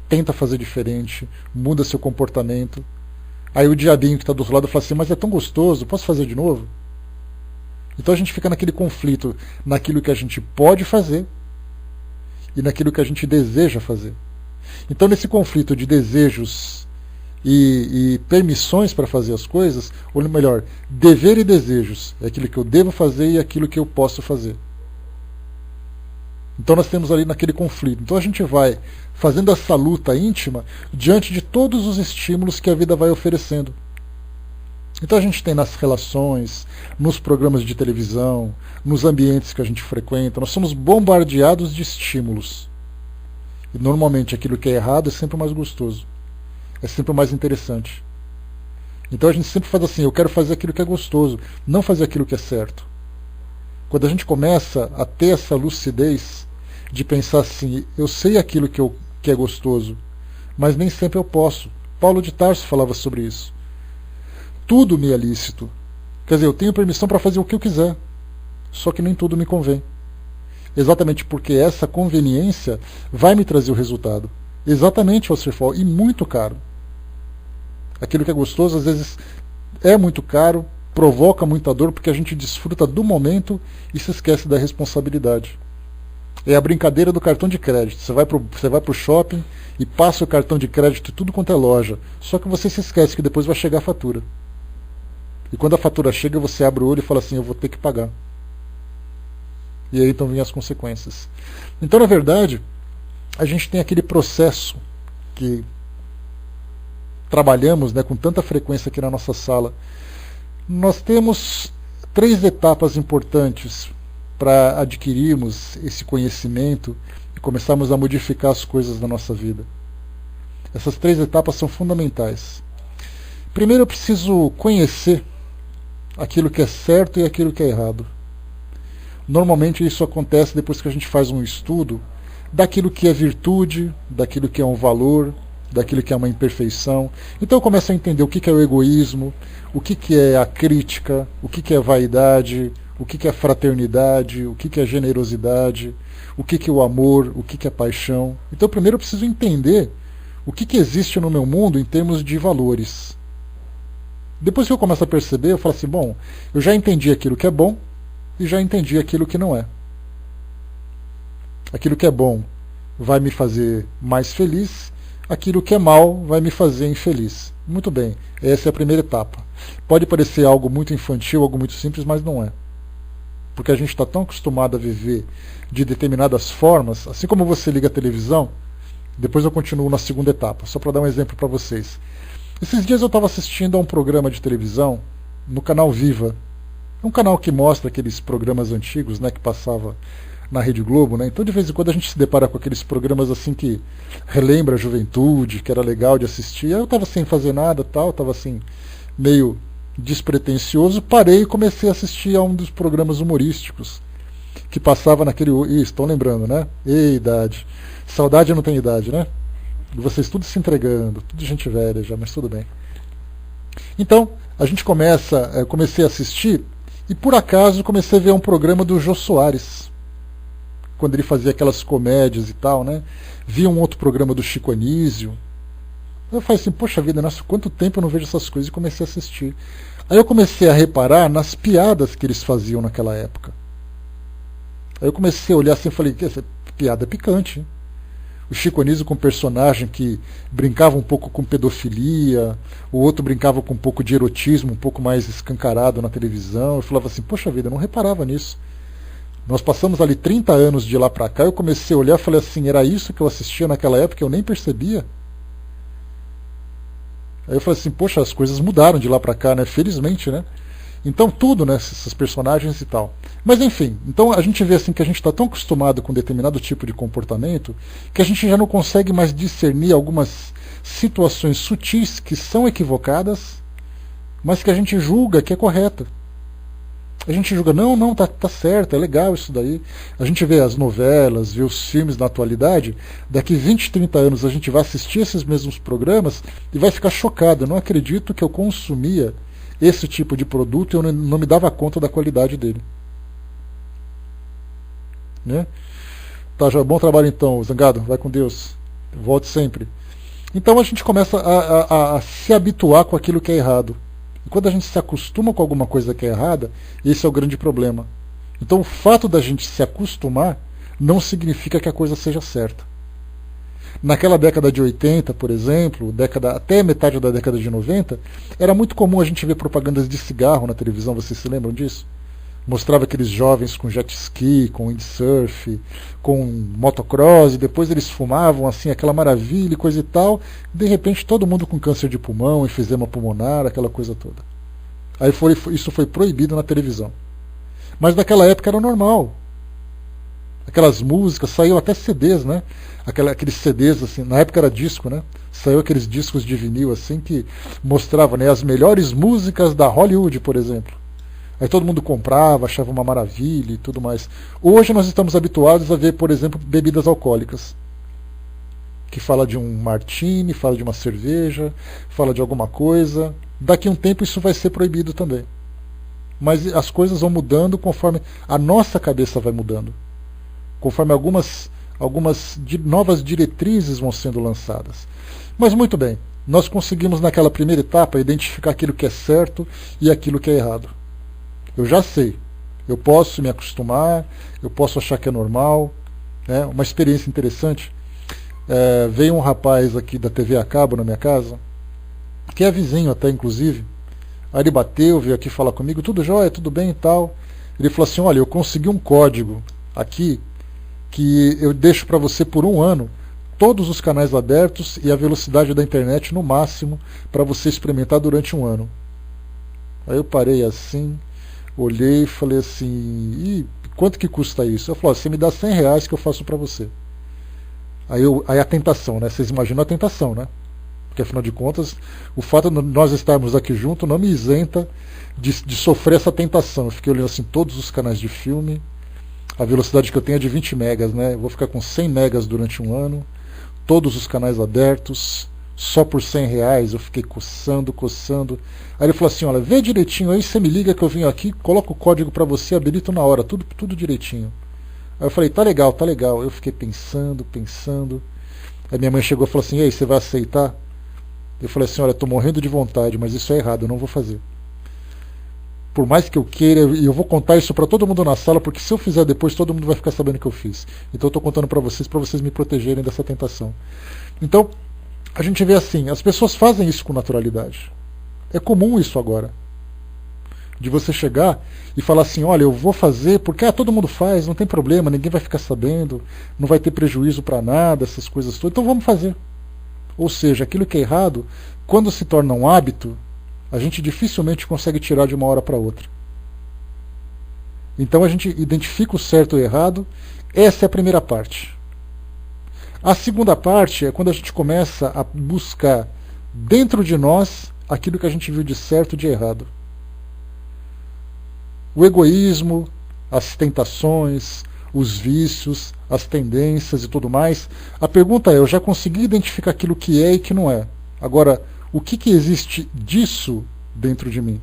tenta fazer diferente, muda seu comportamento. Aí o diabinho que está do outro lado fala assim: mas é tão gostoso, posso fazer de novo? Então a gente fica naquele conflito, naquilo que a gente pode fazer e naquilo que a gente deseja fazer. Então nesse conflito de desejos e permissões para fazer as coisas, ou melhor, dever e desejos, é aquilo que eu devo fazer e aquilo que eu posso fazer. Então nós temos ali naquele conflito. Então a gente vai fazendo essa luta íntima diante de todos os estímulos que a vida vai oferecendo. Então a gente tem nas relações, nos programas de televisão, nos ambientes que a gente frequenta, nós somos bombardeados de estímulos. E normalmente aquilo que é errado é sempre mais gostoso, é sempre mais interessante. Então a gente sempre faz assim: eu quero fazer aquilo que é gostoso, não fazer aquilo que é certo. Quando a gente começa a ter essa lucidez de pensar assim: eu sei aquilo que é gostoso, mas nem sempre eu posso. Paulo de Tarso falava sobre isso. Tudo me é lícito. Quer dizer, eu tenho permissão para fazer o que eu quiser, só que nem tudo me convém. Exatamente porque essa conveniência vai me trazer o resultado. Exatamente, Wasserfall, e muito caro. Aquilo que é gostoso às vezes é muito caro, provoca muita dor, porque a gente desfruta do momento e se esquece da responsabilidade. É a brincadeira do cartão de crédito. Você vai pro shopping e passa o cartão de crédito em tudo quanto é loja. Só que você se esquece que depois vai chegar a fatura. E quando a fatura chega, você abre o olho e fala assim: eu vou ter que pagar. E aí então vêm as consequências. Então, na verdade, a gente tem aquele processo que trabalhamos, né, com tanta frequência aqui na nossa sala. Nós temos 3 etapas importantes para adquirirmos esse conhecimento e começarmos a modificar as coisas na nossa vida. Essas 3 etapas são fundamentais. Primeiro eu preciso conhecer aquilo que é certo e aquilo que é errado. Normalmente isso acontece depois que a gente faz um estudo daquilo que é virtude, daquilo que é um valor, daquilo que é uma imperfeição. Então eu começo a entender o que é o egoísmo, o que é a crítica, o que é vaidade, o que é fraternidade, o que é generosidade, o que é o amor, o que é paixão. Então primeiro eu preciso entender o que existe no meu mundo em termos de valores. Depois que eu começo a perceber, eu falo assim, bom, eu já entendi aquilo que é bom e já entendi aquilo que não é. Aquilo que é bom vai me fazer mais feliz, aquilo que é mal vai me fazer infeliz. Muito bem, essa é a primeira etapa. Pode parecer algo muito infantil, algo muito simples, mas não é. Porque a gente está tão acostumado a viver de determinadas formas, assim como você liga a televisão, depois eu continuo na segunda etapa, só para dar um exemplo para vocês. Esses dias eu estava assistindo a um programa de televisão no canal Viva. É um canal que mostra aqueles programas antigos, né, que passava na Rede Globo, né? Então de vez em quando a gente se depara com aqueles programas assim que relembra a juventude, que era legal de assistir. Aí eu estava sem fazer nada, tal, estava assim meio despretensioso, parei e comecei a assistir a um dos programas humorísticos que passava naquele... estão lembrando, né? Ei, idade. Saudade não tem idade, né? E vocês tudo se entregando, tudo gente velha já, mas tudo bem. Então, a gente comecei a assistir e por acaso comecei a ver um programa do Jô Soares, quando ele fazia aquelas comédias e tal, né? Vi um outro programa do Chico Anísio. Eu falei assim, poxa vida, nossa, quanto tempo eu não vejo essas coisas, e comecei a assistir. Aí eu comecei a reparar nas piadas que eles faziam naquela época. Aí eu comecei a olhar assim e falei, que essa piada é picante, hein? O Chico Anísio com um personagem que brincava um pouco com pedofilia, o outro brincava com um pouco de erotismo, um pouco mais escancarado na televisão. Eu falava assim, poxa vida, eu não reparava nisso. Nós passamos ali 30 anos de lá pra cá, eu comecei a olhar e falei assim, era isso que eu assistia naquela época, eu nem percebia. Aí eu falei assim, poxa, as coisas mudaram de lá pra cá, né? Felizmente, né? Então tudo, né? Esses personagens e tal. Mas enfim, então a gente vê assim que a gente está tão acostumado com determinado tipo de comportamento que a gente já não consegue mais discernir algumas situações sutis que são equivocadas, mas que a gente julga que é correta. A gente julga, não, tá certo, é legal isso daí. A gente vê as novelas, vê os filmes na atualidade, daqui 20, 30 anos a gente vai assistir esses mesmos programas e vai ficar chocado. Eu não acredito que eu consumia esse tipo de produto e eu não me dava conta da qualidade dele. Né? Tá, já, bom trabalho então, Zangado, vai com Deus, volte sempre. Então a gente começa a se habituar com aquilo que é errado. E quando a gente se acostuma com alguma coisa que é errada, esse é o grande problema. Então o fato da gente se acostumar não significa que a coisa seja certa. Naquela década de 80, por exemplo, até metade da década de 90, era muito comum a gente ver propagandas de cigarro na televisão, vocês se lembram disso? Mostrava aqueles jovens com jet ski, com windsurf, com motocross, e depois eles fumavam assim, aquela maravilha e coisa e tal. De repente todo mundo com câncer de pulmão, enfisema pulmonar, aquela coisa toda. Aí isso foi proibido na televisão. Mas naquela época era normal. Aquelas músicas, saiu até CDs, né? Aqueles CDs, assim, na época era disco, né? Saiu aqueles discos de vinil, assim, que mostravam, né, as melhores músicas da Hollywood, por exemplo. Aí todo mundo comprava, achava uma maravilha e tudo mais. Hoje nós estamos habituados a ver, por exemplo, bebidas alcoólicas. Que fala de um martini, fala de uma cerveja, fala de alguma coisa. Daqui a um tempo isso vai ser proibido também. Mas as coisas vão mudando conforme a nossa cabeça vai mudando. Conforme algumas novas diretrizes vão sendo lançadas. Mas muito bem, nós conseguimos naquela primeira etapa identificar aquilo que é certo e aquilo que é errado. Eu já sei, eu posso me acostumar, eu posso achar que é normal, né? Uma experiência interessante, veio um rapaz aqui da TV a cabo na minha casa, que é vizinho até inclusive, aí ele bateu, veio aqui falar comigo, tudo jóia, tudo bem e tal. Ele falou assim, olha, eu consegui um código aqui, que eu deixo para você por 1 ano, todos os canais abertos e a velocidade da internet no máximo, para você experimentar durante 1 ano. Aí eu parei assim, olhei e falei assim, Quanto que custa isso? Eu falo, você me dá R$100 que eu faço para você. Aí a tentação, né? Vocês imaginam a tentação, né? Porque afinal de contas, o fato de nós estarmos aqui juntos não me isenta de sofrer essa tentação. Eu fiquei olhando assim todos os canais de filme, a velocidade que eu tenho é de 20 megas, né? Eu vou ficar com 100 megas durante um ano, todos os canais abertos, só por R$100. Eu fiquei coçando. Aí ele falou assim, olha, vê direitinho aí, você me liga que eu venho aqui, coloco o código para você, habilito na hora, tudo direitinho. Aí eu falei, tá legal. Eu fiquei pensando. Aí minha mãe chegou e falou assim, e aí, você vai aceitar? Eu falei assim, olha, estou morrendo de vontade, mas isso é errado, eu não vou fazer. Por mais que eu queira, e eu vou contar isso para todo mundo na sala, porque se eu fizer depois, todo mundo vai ficar sabendo que eu fiz. Então eu estou contando para vocês me protegerem dessa tentação. Então, a gente vê assim, as pessoas fazem isso com naturalidade. É comum isso agora. De você chegar e falar assim, olha, eu vou fazer porque todo mundo faz, não tem problema, ninguém vai ficar sabendo, não vai ter prejuízo para nada, essas coisas todas, então vamos fazer. Ou seja, aquilo que é errado, quando se torna um hábito, a gente dificilmente consegue tirar de uma hora para outra. Então a gente identifica o certo e o errado, essa é a primeira parte. A segunda parte é quando a gente começa a buscar dentro de nós aquilo que a gente viu de certo e de errado. O egoísmo, as tentações, os vícios, as tendências e tudo mais. A pergunta é, eu já consegui identificar aquilo que é e que não é. Agora, o que existe disso dentro de mim?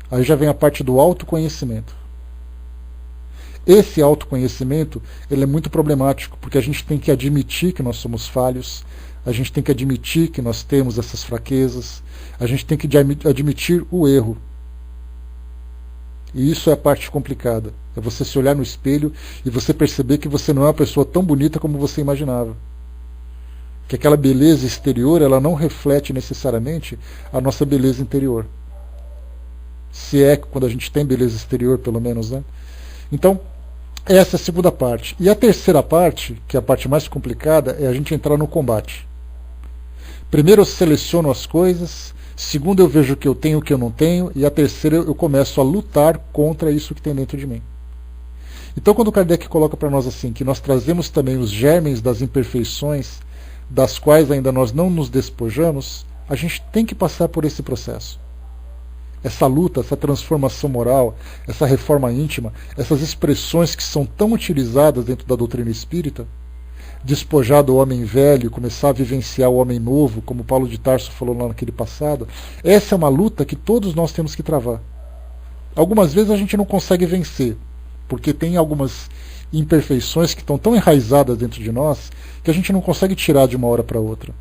Aí já vem a parte do autoconhecimento. Esse autoconhecimento ele é muito problemático, porque a gente tem que admitir que nós somos falhos, a gente tem que admitir que nós temos essas fraquezas, a gente tem que admitir o erro. E isso é a parte complicada. É você se olhar no espelho e você perceber que você não é uma pessoa tão bonita como você imaginava. Que aquela beleza exterior ela não reflete necessariamente a nossa beleza interior. Se é quando a gente tem beleza exterior, pelo menos, né? Então, essa é a segunda parte. E a terceira parte, que é a parte mais complicada, é a gente entrar no combate. Primeiro eu seleciono as coisas, segundo eu vejo o que eu tenho e o que eu não tenho, e a terceira eu começo a lutar contra isso que tem dentro de mim. Então quando Kardec coloca para nós assim, que nós trazemos também os germes das imperfeições, das quais ainda nós não nos despojamos, a gente tem que passar por esse processo. Essa luta, essa transformação moral, essa reforma íntima, essas expressões que são tão utilizadas dentro da doutrina espírita, despojar do homem velho, começar a vivenciar o homem novo, como Paulo de Tarso falou lá naquele passado, essa é uma luta que todos nós temos que travar. Algumas vezes a gente não consegue vencer, porque tem algumas imperfeições que estão tão enraizadas dentro de nós que a gente não consegue tirar de uma hora para outra.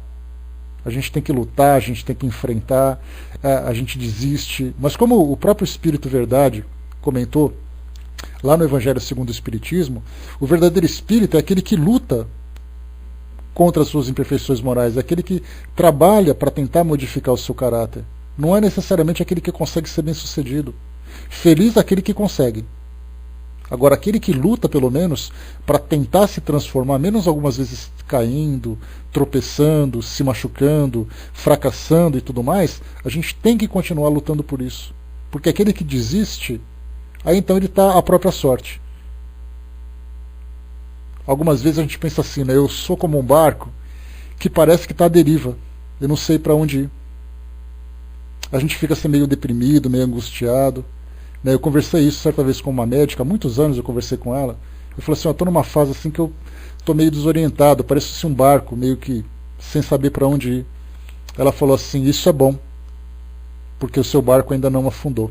A gente tem que lutar, a gente tem que enfrentar, a gente desiste. Mas como o próprio Espírito Verdade comentou lá no Evangelho segundo o Espiritismo, o verdadeiro espírito é aquele que luta contra as suas imperfeições morais, é aquele que trabalha para tentar modificar o seu caráter. Não é necessariamente aquele que consegue ser bem-sucedido. Feliz é aquele que consegue. Agora, aquele que luta, pelo menos, para tentar se transformar, menos algumas vezes caindo, tropeçando, se machucando, fracassando e tudo mais, a gente tem que continuar lutando por isso. Porque aquele que desiste, aí então ele está à própria sorte. Algumas vezes a gente pensa assim, né? Eu sou como um barco que parece que está à deriva. Eu não sei para onde ir. A gente fica assim meio deprimido, meio angustiado. Eu conversei isso certa vez com uma médica, há muitos anos eu conversei com ela. Eu falei assim, eu estou numa fase assim que eu estou meio desorientado, parece assim um barco, meio que sem saber para onde ir. Ela falou assim, isso é bom, porque o seu barco ainda não afundou.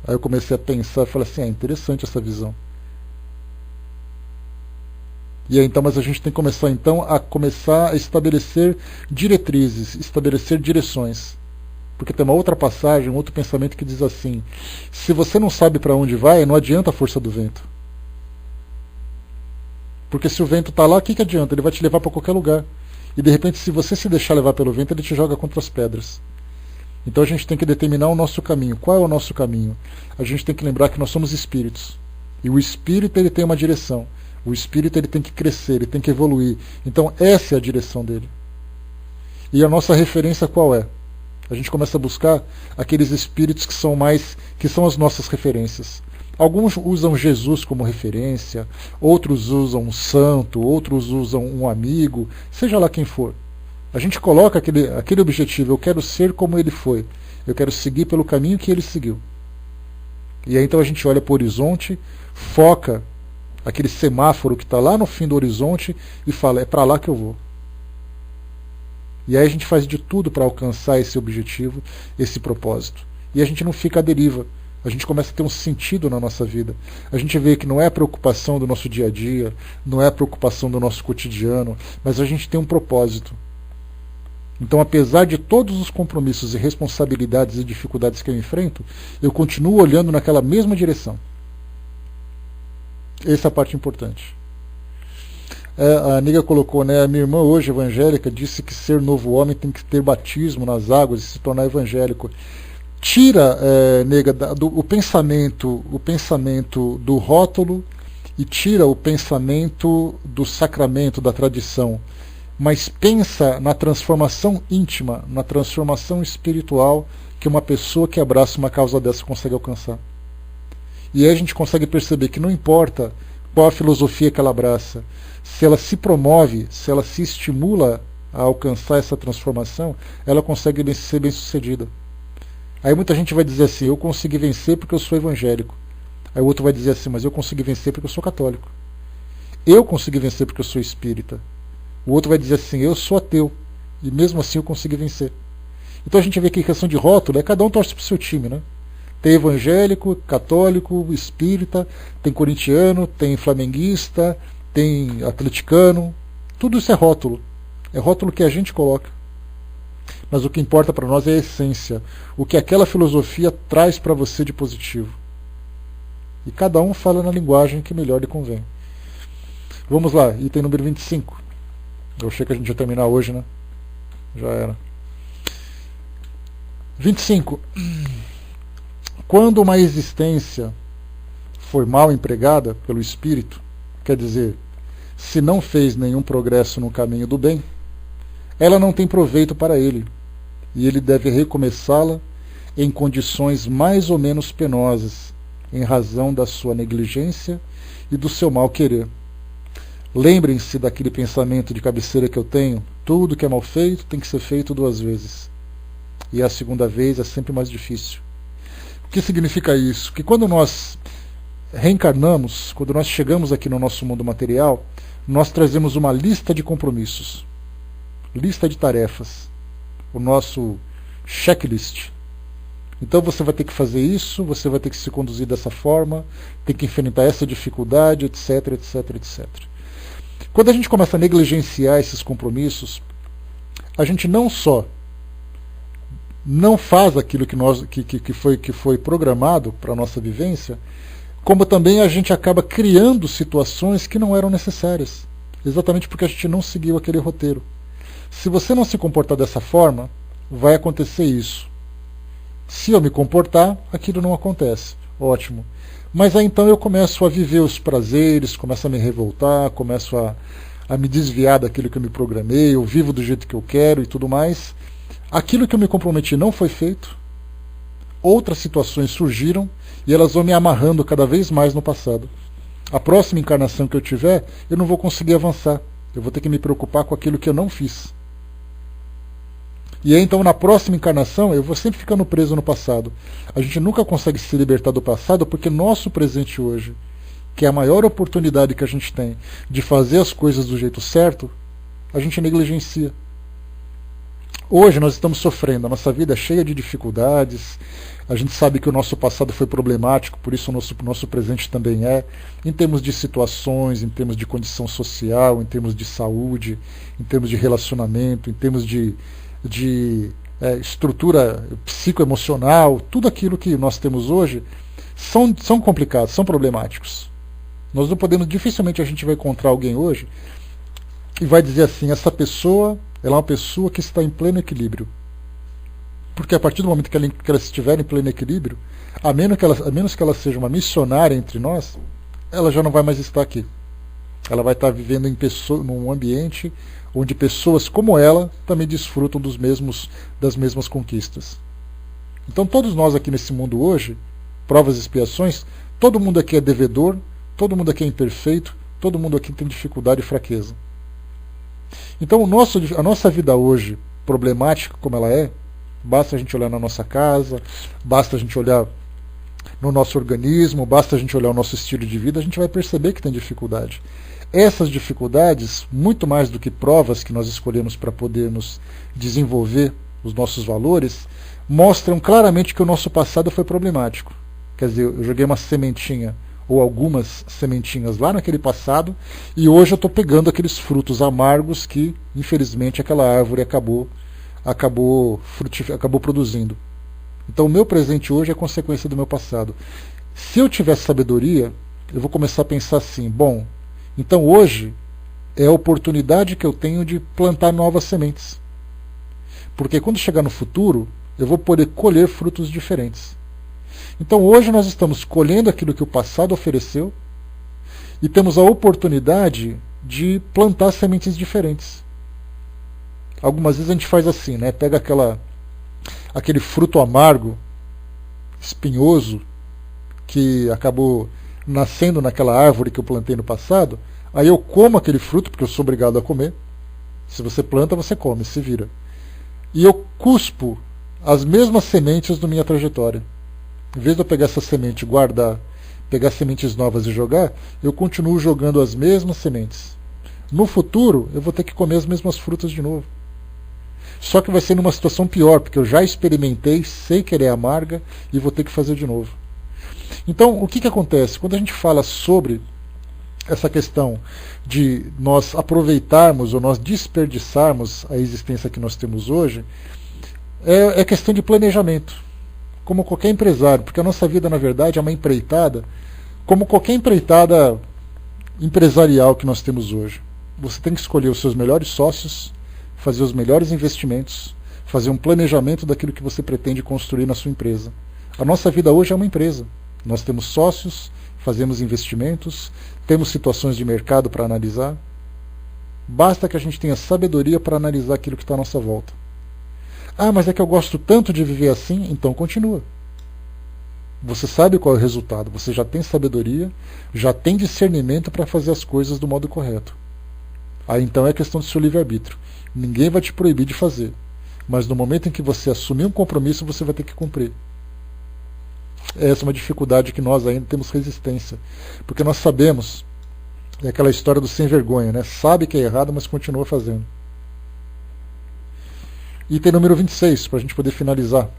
Aí eu comecei a pensar e falei assim, é interessante essa visão. E aí, então, mas a gente tem que começar então a estabelecer diretrizes, estabelecer direções. Porque tem uma outra passagem, um outro pensamento que diz assim, se você não sabe para onde vai, não adianta a força do vento. Porque se o vento está lá, o que adianta? Ele vai te levar para qualquer lugar. E de repente, se você se deixar levar pelo vento, ele te joga contra as pedras. Então a gente tem que determinar o nosso caminho. Qual é o nosso caminho? A gente tem que lembrar que nós somos espíritos. E o espírito ele tem uma direção. O espírito ele tem que crescer, ele tem que evoluir. Então essa é a direção dele. E a nossa referência qual é? A gente começa a buscar aqueles espíritos que são as nossas referências. Alguns usam Jesus como referência, outros usam um santo, outros usam um amigo, seja lá quem for. A gente coloca aquele objetivo, eu quero ser como ele foi, eu quero seguir pelo caminho que ele seguiu. E aí então a gente olha para o horizonte, foca aquele semáforo que está lá no fim do horizonte e fala, é para lá que eu vou. E aí a gente faz de tudo para alcançar esse objetivo, esse propósito. E a gente não fica à deriva. A gente começa a ter um sentido na nossa vida. A gente vê que não é a preocupação do nosso dia a dia, não é a preocupação do nosso cotidiano, mas a gente tem um propósito. Então, apesar de todos os compromissos e responsabilidades e dificuldades que eu enfrento, eu continuo olhando naquela mesma direção. Essa é a parte importante. A Niga colocou, né, a minha irmã hoje, evangélica, disse que ser novo homem tem que ter batismo nas águas e se tornar evangélico. Tira, Nega, o pensamento do rótulo e tira o pensamento do sacramento, da tradição, mas pensa na transformação íntima, na transformação espiritual que uma pessoa que abraça uma causa dessa consegue alcançar. E aí a gente consegue perceber que não importa qual a filosofia que ela abraça, se ela se promove, se ela se estimula a alcançar essa transformação, ela consegue ser bem-sucedida. Aí muita gente vai dizer assim, eu consegui vencer porque eu sou evangélico. Aí o outro vai dizer assim, mas eu consegui vencer porque eu sou católico. Eu consegui vencer porque eu sou espírita. O outro vai dizer assim, eu sou ateu. E mesmo assim eu consegui vencer. Então a gente vê que a questão de rótulo é cada um torce para o seu time, né? Tem evangélico, católico, espírita, tem corintiano, tem flamenguista, tem atleticano. Tudo isso é rótulo. É rótulo que a gente coloca. Mas o que importa para nós é a essência. O que aquela filosofia traz para você de positivo. E cada um fala na linguagem que melhor lhe convém. Vamos lá, item número 25. Eu achei que a gente ia terminar hoje, né? Já era. 25. Quando uma existência for mal empregada pelo espírito, quer dizer, se não fez nenhum progresso no caminho do bem, ela não tem proveito para ele, e ele deve recomeçá-la em condições mais ou menos penosas, em razão da sua negligência e do seu mal querer. Lembrem-se daquele pensamento de cabeceira que eu tenho, tudo que é mal feito tem que ser feito 2 vezes. E a segunda vez é sempre mais difícil. O que significa isso? Que quando nós reencarnamos, quando nós chegamos aqui no nosso mundo material, nós trazemos uma lista de compromissos, lista de tarefas, o nosso checklist. Então você vai ter que fazer isso, você vai ter que se conduzir dessa forma, tem que enfrentar essa dificuldade, etc, etc, etc. Quando a gente começa a negligenciar esses compromissos, a gente não só não faz aquilo que foi programado para a nossa vivência, como também a gente acaba criando situações que não eram necessárias, exatamente porque a gente não seguiu aquele roteiro. Se você não se comportar dessa forma, vai acontecer isso. Se eu me comportar, aquilo não acontece. Ótimo. Mas aí então eu começo a viver os prazeres, começo a me revoltar, começo a me desviar daquilo que eu me programei, eu vivo do jeito que eu quero e tudo mais. Aquilo que eu me comprometi não foi feito, outras situações surgiram e elas vão me amarrando cada vez mais no passado. A próxima encarnação que eu tiver, eu não vou conseguir avançar. Eu vou ter que me preocupar com aquilo que eu não fiz. E aí, então, na próxima encarnação, eu vou sempre ficando preso no passado. A gente nunca consegue se libertar do passado porque nosso presente hoje, que é a maior oportunidade que a gente tem de fazer as coisas do jeito certo, a gente negligencia. Hoje nós estamos sofrendo, a nossa vida é cheia de dificuldades, a gente sabe que o nosso passado foi problemático, por isso o nosso presente também é, em termos de situações, em termos de condição social, em termos de saúde, em termos de relacionamento, em termos de estrutura psicoemocional, tudo aquilo que nós temos hoje são complicados, são problemáticos. Nós não podemos, dificilmente a gente vai encontrar alguém hoje e vai dizer assim, essa pessoa ela é uma pessoa que está em pleno equilíbrio. Porque a partir do momento que ela estiver em pleno equilíbrio, a menos que ela seja uma missionária entre nós, ela já não vai mais estar aqui. Ela vai estar vivendo num ambiente onde pessoas como ela também desfrutam das mesmas conquistas. Então todos nós aqui nesse mundo hoje, provas e expiações, Todo mundo aqui é devedor, todo mundo aqui é imperfeito, todo mundo aqui tem dificuldade e fraqueza. Então a nossa vida hoje, problemática como ela é, basta a gente olhar na nossa casa, basta a gente olhar no nosso organismo, basta a gente olhar o nosso estilo de vida, a gente vai perceber que tem dificuldade. Essas dificuldades, muito mais do que provas que nós escolhemos para podermos desenvolver os nossos valores, mostram claramente que o nosso passado foi problemático. Quer dizer, eu joguei uma sementinha ou algumas sementinhas lá naquele passado e hoje eu estou pegando aqueles frutos amargos que, infelizmente, aquela árvore acabou produzindo. Então o meu presente hoje é consequência do meu passado. Se eu tiver sabedoria, eu vou começar a pensar assim, bom, então hoje é a oportunidade que eu tenho de plantar novas sementes. Porque quando chegar no futuro, eu vou poder colher frutos diferentes. Então hoje nós estamos colhendo aquilo que o passado ofereceu e temos a oportunidade de plantar sementes diferentes. Algumas vezes a gente faz assim, né? Pega aquele fruto amargo, espinhoso, que acabou nascendo naquela árvore que eu plantei no passado, aí eu como aquele fruto, porque eu sou obrigado a comer. Se você planta, você come, se vira. E eu cuspo as mesmas sementes da minha trajetória. Em vez de eu pegar essa semente e guardar, pegar sementes novas e jogar, eu continuo jogando as mesmas sementes. No futuro, eu vou ter que comer as mesmas frutas de novo. Só que vai ser numa situação pior, porque eu já experimentei, sei que ela é amarga e vou ter que fazer de novo. Então, o que acontece? Quando a gente fala sobre essa questão de nós aproveitarmos ou nós desperdiçarmos a existência que nós temos hoje, é questão de planejamento, como qualquer empresário, porque a nossa vida, na verdade, é uma empreitada, como qualquer empreitada empresarial que nós temos hoje. Você tem que escolher os seus melhores sócios, fazer os melhores investimentos, fazer um planejamento daquilo que você pretende construir na sua empresa. A nossa vida hoje é uma empresa. Nós temos sócios, fazemos investimentos, temos situações de mercado para analisar. Basta que a gente tenha sabedoria para analisar aquilo que está à nossa volta. Ah, mas é que eu gosto tanto de viver assim, então continua. Você sabe qual é o resultado, você já tem sabedoria, já tem discernimento para fazer as coisas do modo correto. Aí então é questão do seu livre-arbítrio. Ninguém vai te proibir de fazer, mas no momento em que você assumir um compromisso, você vai ter que cumprir. Essa é uma dificuldade que nós ainda temos resistência, porque nós sabemos, é aquela história do sem vergonha, né? Sabe que é errado, mas continua fazendo. Item número 26, para a gente poder finalizar.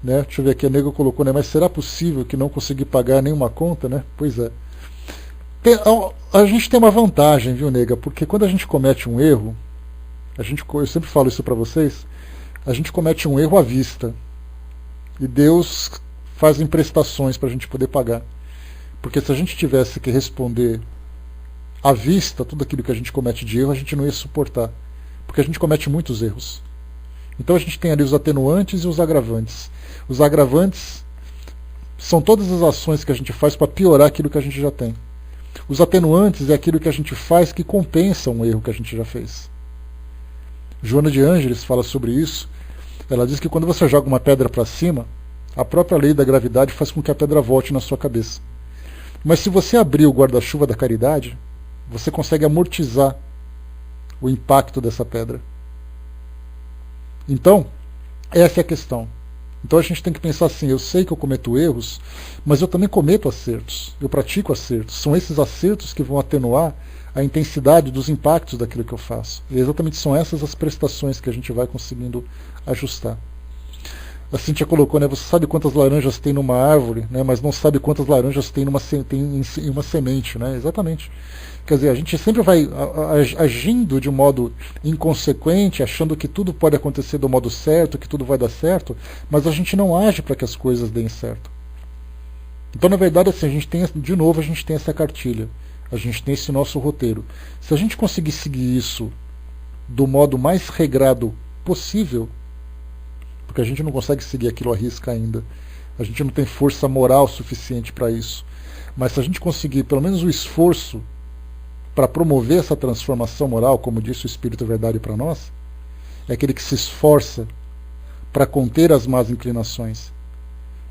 Né? Deixa eu ver aqui, a Nega colocou, né? Mas será possível que não conseguir pagar nenhuma conta, né? Pois é. A gente tem uma vantagem, viu, Nega? Porque quando a gente comete um erro, eu sempre falo isso para vocês, a gente comete um erro à vista. E Deus faz prestações para a gente poder pagar. Porque se a gente tivesse que responder à vista tudo aquilo que a gente comete de erro, a gente não ia suportar. Porque a gente comete muitos erros. Então a gente tem ali os atenuantes e os agravantes. Os agravantes são todas as ações que a gente faz para piorar aquilo que a gente já tem. Os atenuantes é aquilo que a gente faz que compensa um erro que a gente já fez. Joana de Ângeles fala sobre isso. Ela diz que quando você joga uma pedra para cima, a própria lei da gravidade faz com que a pedra volte na sua cabeça. Mas se você abrir o guarda-chuva da caridade, você consegue amortizar o impacto dessa pedra. Então, essa é a questão. Então a gente tem que pensar assim, eu sei que eu cometo erros, mas eu também cometo acertos, eu pratico acertos. São esses acertos que vão atenuar a intensidade dos impactos daquilo que eu faço. E exatamente são essas as prestações que a gente vai conseguindo ajustar. A Cíntia colocou, né, você sabe quantas laranjas tem numa árvore, né, mas não sabe quantas laranjas tem em uma semente. Né? Exatamente. Quer dizer, a gente sempre vai agindo de um modo inconsequente, achando que tudo pode acontecer do modo certo, que tudo vai dar certo, mas a gente não age para que as coisas deem certo. Então, na verdade, assim, a gente tem essa cartilha, a gente tem esse nosso roteiro. Se a gente conseguir seguir isso do modo mais regrado possível, porque a gente não consegue seguir aquilo à risca ainda, a gente não tem força moral suficiente para isso, mas se a gente conseguir pelo menos o esforço para promover essa transformação moral, como disse o Espírito Verdade para nós, é aquele que se esforça para conter as más inclinações.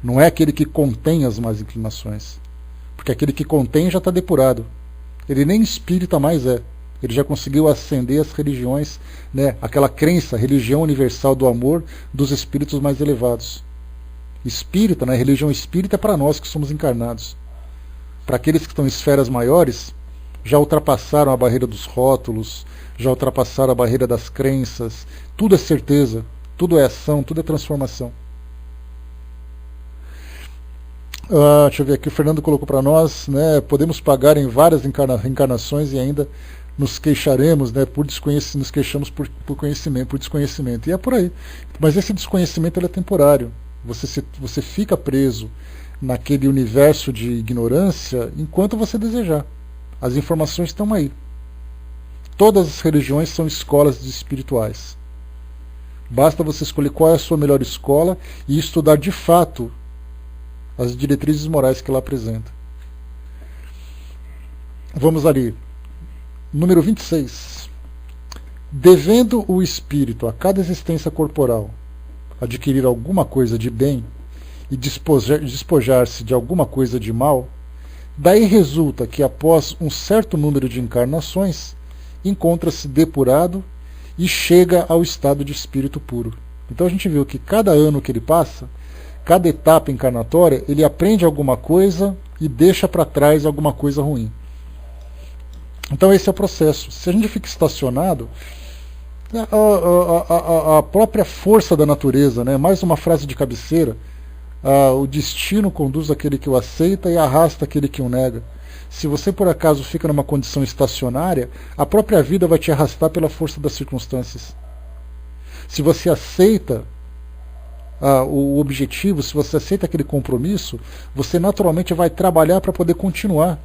Não é aquele que contém as más inclinações. Porque aquele que contém já está depurado. Ele nem espírita mais é. Ele já conseguiu ascender as religiões, né? Aquela crença, religião universal do amor dos espíritos mais elevados. Espírita, né? Religião espírita é para nós que somos encarnados. Para aqueles que estão em esferas maiores, já ultrapassaram a barreira dos rótulos, já ultrapassaram a barreira das crenças. Tudo é certeza, tudo é ação, tudo é transformação. Deixa eu ver aqui, o Fernando colocou para nós, né? Podemos pagar em várias reencarnações e ainda nos queixaremos, né, nos queixamos por conhecimento, por desconhecimento. E é por aí. Mas esse desconhecimento ele é temporário. Você fica preso naquele universo de ignorância enquanto você desejar. As informações estão aí. Todas as religiões são escolas espirituais. Basta você escolher qual é a sua melhor escola e estudar de fato as diretrizes morais que ela apresenta. Vamos ali. Número 26. Devendo o espírito a cada existência corporal adquirir alguma coisa de bem e despojar-se de alguma coisa de mal, daí resulta que após um certo número de encarnações encontra-se depurado e chega ao estado de espírito puro. Então a gente viu que cada ano que ele passa, cada etapa encarnatória, ele aprende alguma coisa e deixa para trás alguma coisa ruim. Então esse é o processo. Se a gente fica estacionado, a própria força da natureza, né? Mais uma frase de cabeceira, o destino conduz aquele que o aceita e arrasta aquele que o nega. Se você por acaso fica numa condição estacionária, a própria vida vai te arrastar pela força das circunstâncias. Se você aceita o objetivo, se você aceita aquele compromisso, você naturalmente vai trabalhar para poder continuar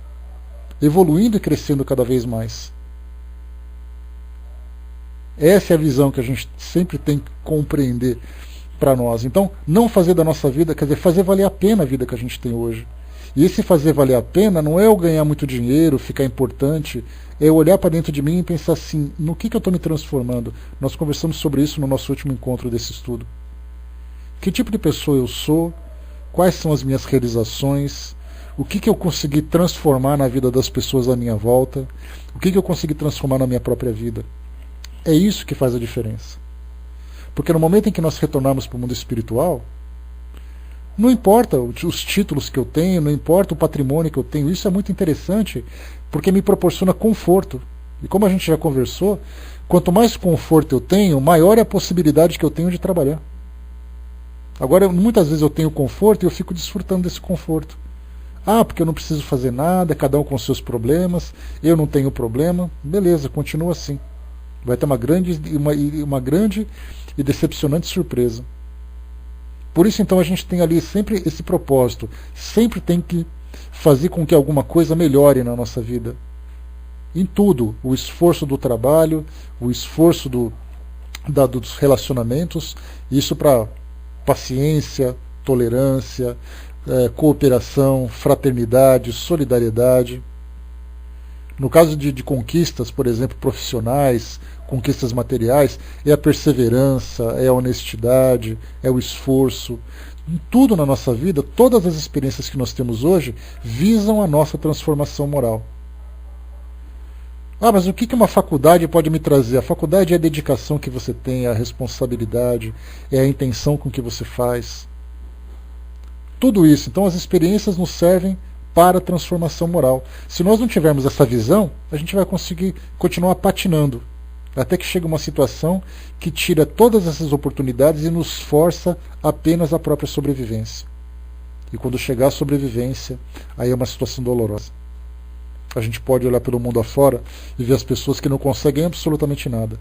evoluindo e crescendo cada vez mais. Essa é a visão que a gente sempre tem que compreender para nós. Então, não fazer da nossa vida, quer dizer, fazer valer a pena a vida que a gente tem hoje. E esse fazer valer a pena não é eu ganhar muito dinheiro, ficar importante, é eu olhar para dentro de mim e pensar assim, no que eu estou me transformando? Nós conversamos sobre isso no nosso último encontro desse estudo. Que tipo de pessoa eu sou? Quais são as minhas realizações? O que eu consegui transformar na vida das pessoas à minha volta? O que eu consegui transformar na minha própria vida? É isso que faz a diferença. Porque no momento em que nós retornarmos para o mundo espiritual, não importa os títulos que eu tenho, não importa o patrimônio que eu tenho, isso é muito interessante, porque me proporciona conforto. E como a gente já conversou, quanto mais conforto eu tenho, maior é a possibilidade que eu tenho de trabalhar. Agora, muitas vezes eu tenho conforto e eu fico desfrutando desse conforto. Porque eu não preciso fazer nada, cada um com seus problemas, eu não tenho problema. Beleza, continua assim. Vai ter uma grande e decepcionante surpresa. Por isso, então, a gente tem ali sempre esse propósito. Sempre tem que fazer com que alguma coisa melhore na nossa vida. Em tudo. O esforço do trabalho, o esforço dos relacionamentos. Isso para paciência, tolerância, cooperação, fraternidade, solidariedade. No caso de conquistas, por exemplo, profissionais, conquistas materiais, é a perseverança, é a honestidade, é o esforço. Em tudo na nossa vida, todas as experiências que nós temos hoje visam a nossa transformação moral. Mas o que uma faculdade pode me trazer? A faculdade é a dedicação que você tem, é a responsabilidade, é a intenção com que você faz. Tudo isso. Então as experiências nos servem para a transformação moral. Se nós não tivermos essa visão, a gente vai conseguir continuar patinando, até que chega uma situação que tira todas essas oportunidades e nos força apenas a própria sobrevivência. E quando chegar a sobrevivência, aí é uma situação dolorosa. A gente pode olhar pelo mundo afora e ver as pessoas que não conseguem absolutamente nada.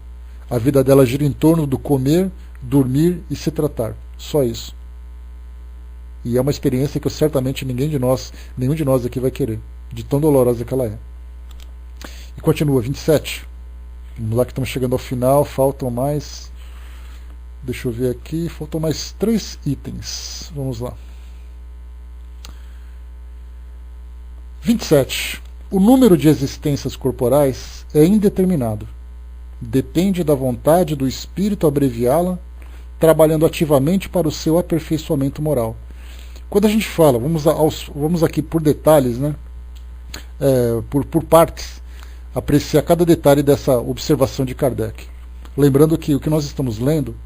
A vida delas gira em torno do comer, dormir e se tratar. Só isso. E é uma experiência que certamente nenhum de nós aqui vai querer, de tão dolorosa que ela é. E continua, 27. Vamos lá que estamos chegando ao final, faltam mais... Deixa eu ver aqui, faltam mais 3 itens. Vamos lá. 27. O número de existências corporais é indeterminado. Depende da vontade do espírito abreviá-la, trabalhando ativamente para o seu aperfeiçoamento moral. Quando a gente fala, vamos aqui por detalhes, né? Por partes, apreciar cada detalhe dessa observação de Kardec. Lembrando que o que nós estamos lendo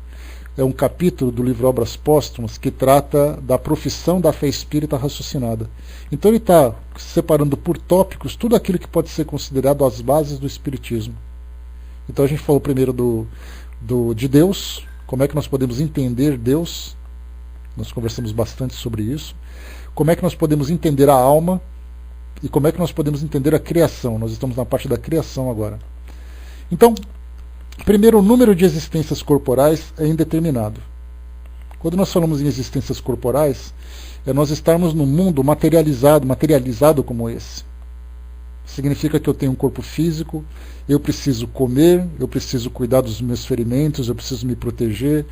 é um capítulo do livro Obras Póstumas que trata da profissão da fé espírita raciocinada. Então ele está separando por tópicos tudo aquilo que pode ser considerado as bases do espiritismo. Então a gente falou primeiro de Deus, como é que nós podemos entender Deus, nós conversamos bastante sobre isso, como é que nós podemos entender a alma e como é que nós podemos entender a criação. Nós estamos na parte da criação agora. Então, primeiro, o número de existências corporais é indeterminado. Quando nós falamos em existências corporais, é nós estarmos num mundo materializado como esse. Significa que eu tenho um corpo físico, eu preciso comer, eu preciso cuidar dos meus ferimentos, eu preciso me proteger,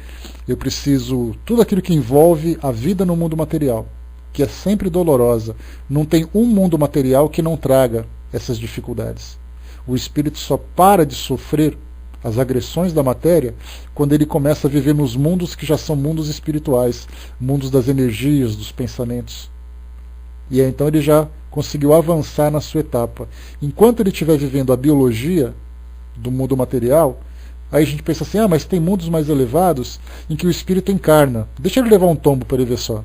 eu preciso... tudo aquilo que envolve a vida no mundo material, que é sempre dolorosa. Não tem um mundo material que não traga essas dificuldades. O espírito só para de sofrer as agressões da matéria quando ele começa a viver nos mundos que já são mundos espirituais, mundos das energias, dos pensamentos. E aí, então ele já conseguiu avançar na sua etapa. Enquanto ele estiver vivendo a biologia do mundo material, aí a gente pensa assim, mas tem mundos mais elevados em que o espírito encarna. Deixa ele levar um tombo para ele ver só.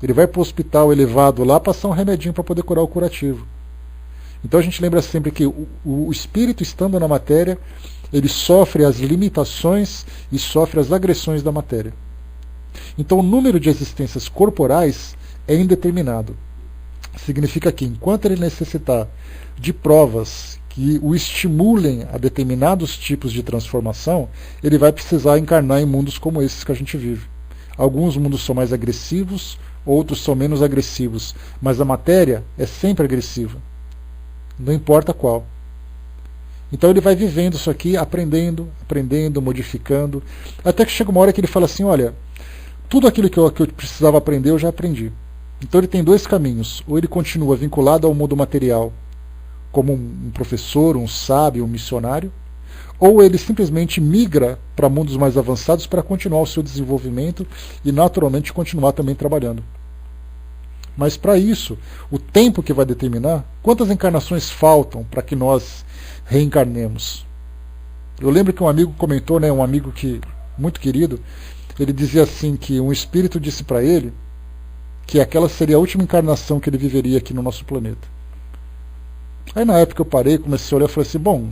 Ele vai para o hospital elevado lá passar um remedinho para poder curar o curativo. Então a gente lembra sempre que o espírito, estando na matéria, ele sofre as limitações e sofre as agressões da matéria. Então o número de existências corporais é indeterminado. Significa que enquanto ele necessitar de provas que o estimulem a determinados tipos de transformação, ele vai precisar encarnar em mundos como esses que a gente vive. Alguns mundos são mais agressivos, outros são menos agressivos, mas a matéria é sempre agressiva. Não importa qual. Então ele vai vivendo isso aqui, aprendendo, modificando, até que chega uma hora que ele fala assim, olha, tudo aquilo que eu precisava aprender, eu já aprendi. Então ele tem dois caminhos. Ou ele continua vinculado ao mundo material, como um professor, um sábio, um missionário, ou ele simplesmente migra para mundos mais avançados para continuar o seu desenvolvimento e naturalmente continuar também trabalhando. Mas para isso, o tempo que vai determinar quantas encarnações faltam para que nós reencarnemos. Eu lembro que um amigo comentou, um amigo muito querido, ele dizia assim que um espírito disse para ele que aquela seria a última encarnação que ele viveria aqui no nosso planeta. Aí na época eu parei, comecei a olhar e falei assim, bom,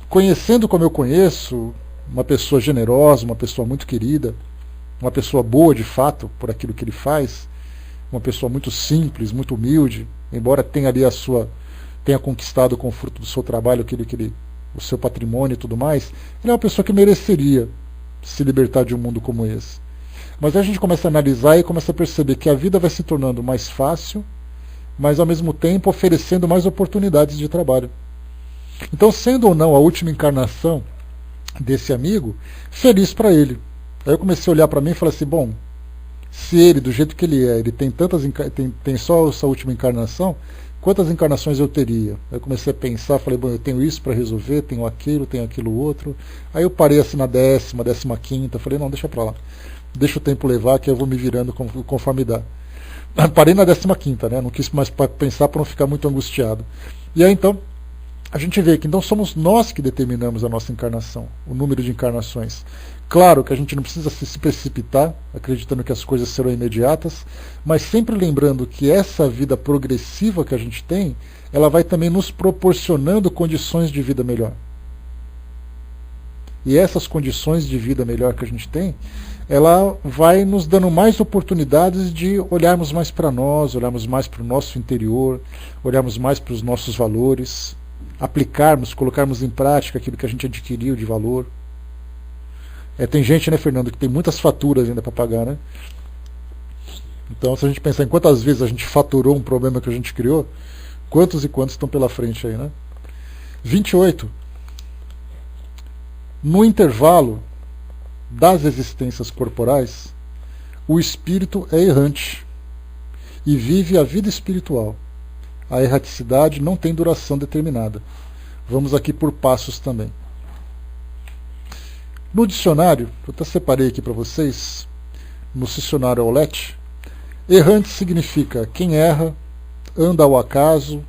conhecendo como eu conheço, uma pessoa generosa, uma pessoa muito querida, uma pessoa boa de fato por aquilo que ele faz, uma pessoa muito simples, muito humilde, embora tenha conquistado com o fruto do seu trabalho o seu patrimônio e tudo mais, ele é uma pessoa que mereceria se libertar de um mundo como esse. Mas aí a gente começa a analisar e começa a perceber que a vida vai se tornando mais fácil, mas ao mesmo tempo oferecendo mais oportunidades de trabalho. Então, sendo ou não a última encarnação desse amigo, feliz para ele. Aí eu comecei a olhar para mim e falei assim, bom, se ele, do jeito que ele tem tem só essa última encarnação, quantas encarnações eu teria? Aí eu comecei a pensar, falei, bom, eu tenho isso para resolver, tenho aquilo outro. Aí eu parei assim na 15ª, falei, não, deixa para lá. Deixa o tempo levar que eu vou me virando conforme dá. Parei na 15ª, né? Não quis mais pensar para não ficar muito angustiado. E aí então, a gente vê que então somos nós que determinamos a nossa encarnação, o número de encarnações. Claro que a gente não precisa se precipitar, acreditando que as coisas serão imediatas, mas sempre lembrando que essa vida progressiva que a gente tem, ela vai também nos proporcionando condições de vida melhor. E essas condições de vida melhor que a gente tem, ela vai nos dando mais oportunidades de olharmos mais para nós, olharmos mais para o nosso interior, olharmos mais para os nossos valores, aplicarmos, colocarmos em prática aquilo que a gente adquiriu de valor. Tem gente, né, Fernando, que tem muitas faturas ainda para pagar, né? Então, se a gente pensar em quantas vezes a gente faturou um problema que a gente criou, quantos e quantos estão pela frente aí, né? 28. No intervalo das existências corporais, o espírito é errante e vive a vida espiritual. A erraticidade não tem duração determinada. Vamos aqui por passos também. No dicionário, eu até separei aqui para vocês, no dicionário Aulete, Errante significa quem erra, anda ao acaso,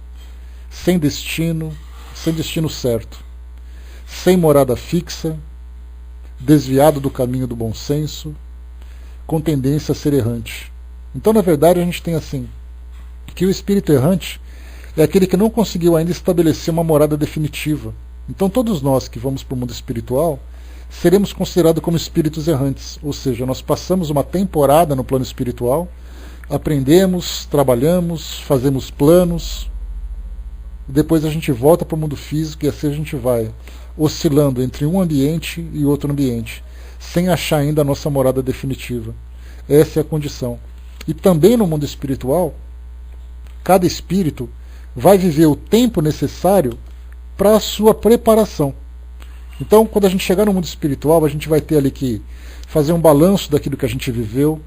sem destino certo, sem morada fixa, desviado do caminho do bom senso, com tendência a ser errante. Então, na verdade, a gente tem assim, que o espírito errante é aquele que não conseguiu ainda estabelecer uma morada definitiva. Então, todos nós que vamos para o mundo espiritual seremos considerados como espíritos errantes, ou seja, nós passamos uma temporada no plano espiritual, aprendemos, trabalhamos, fazemos planos, e depois a gente volta para o mundo físico e assim a gente vai oscilando entre um ambiente e outro ambiente, sem achar ainda a nossa morada definitiva. Essa é a condição. E também no mundo espiritual, cada espírito vai viver o tempo necessário para a sua preparação. Então, quando a gente chegar no mundo espiritual, a gente vai ter ali que fazer um balanço daquilo que a gente viveu,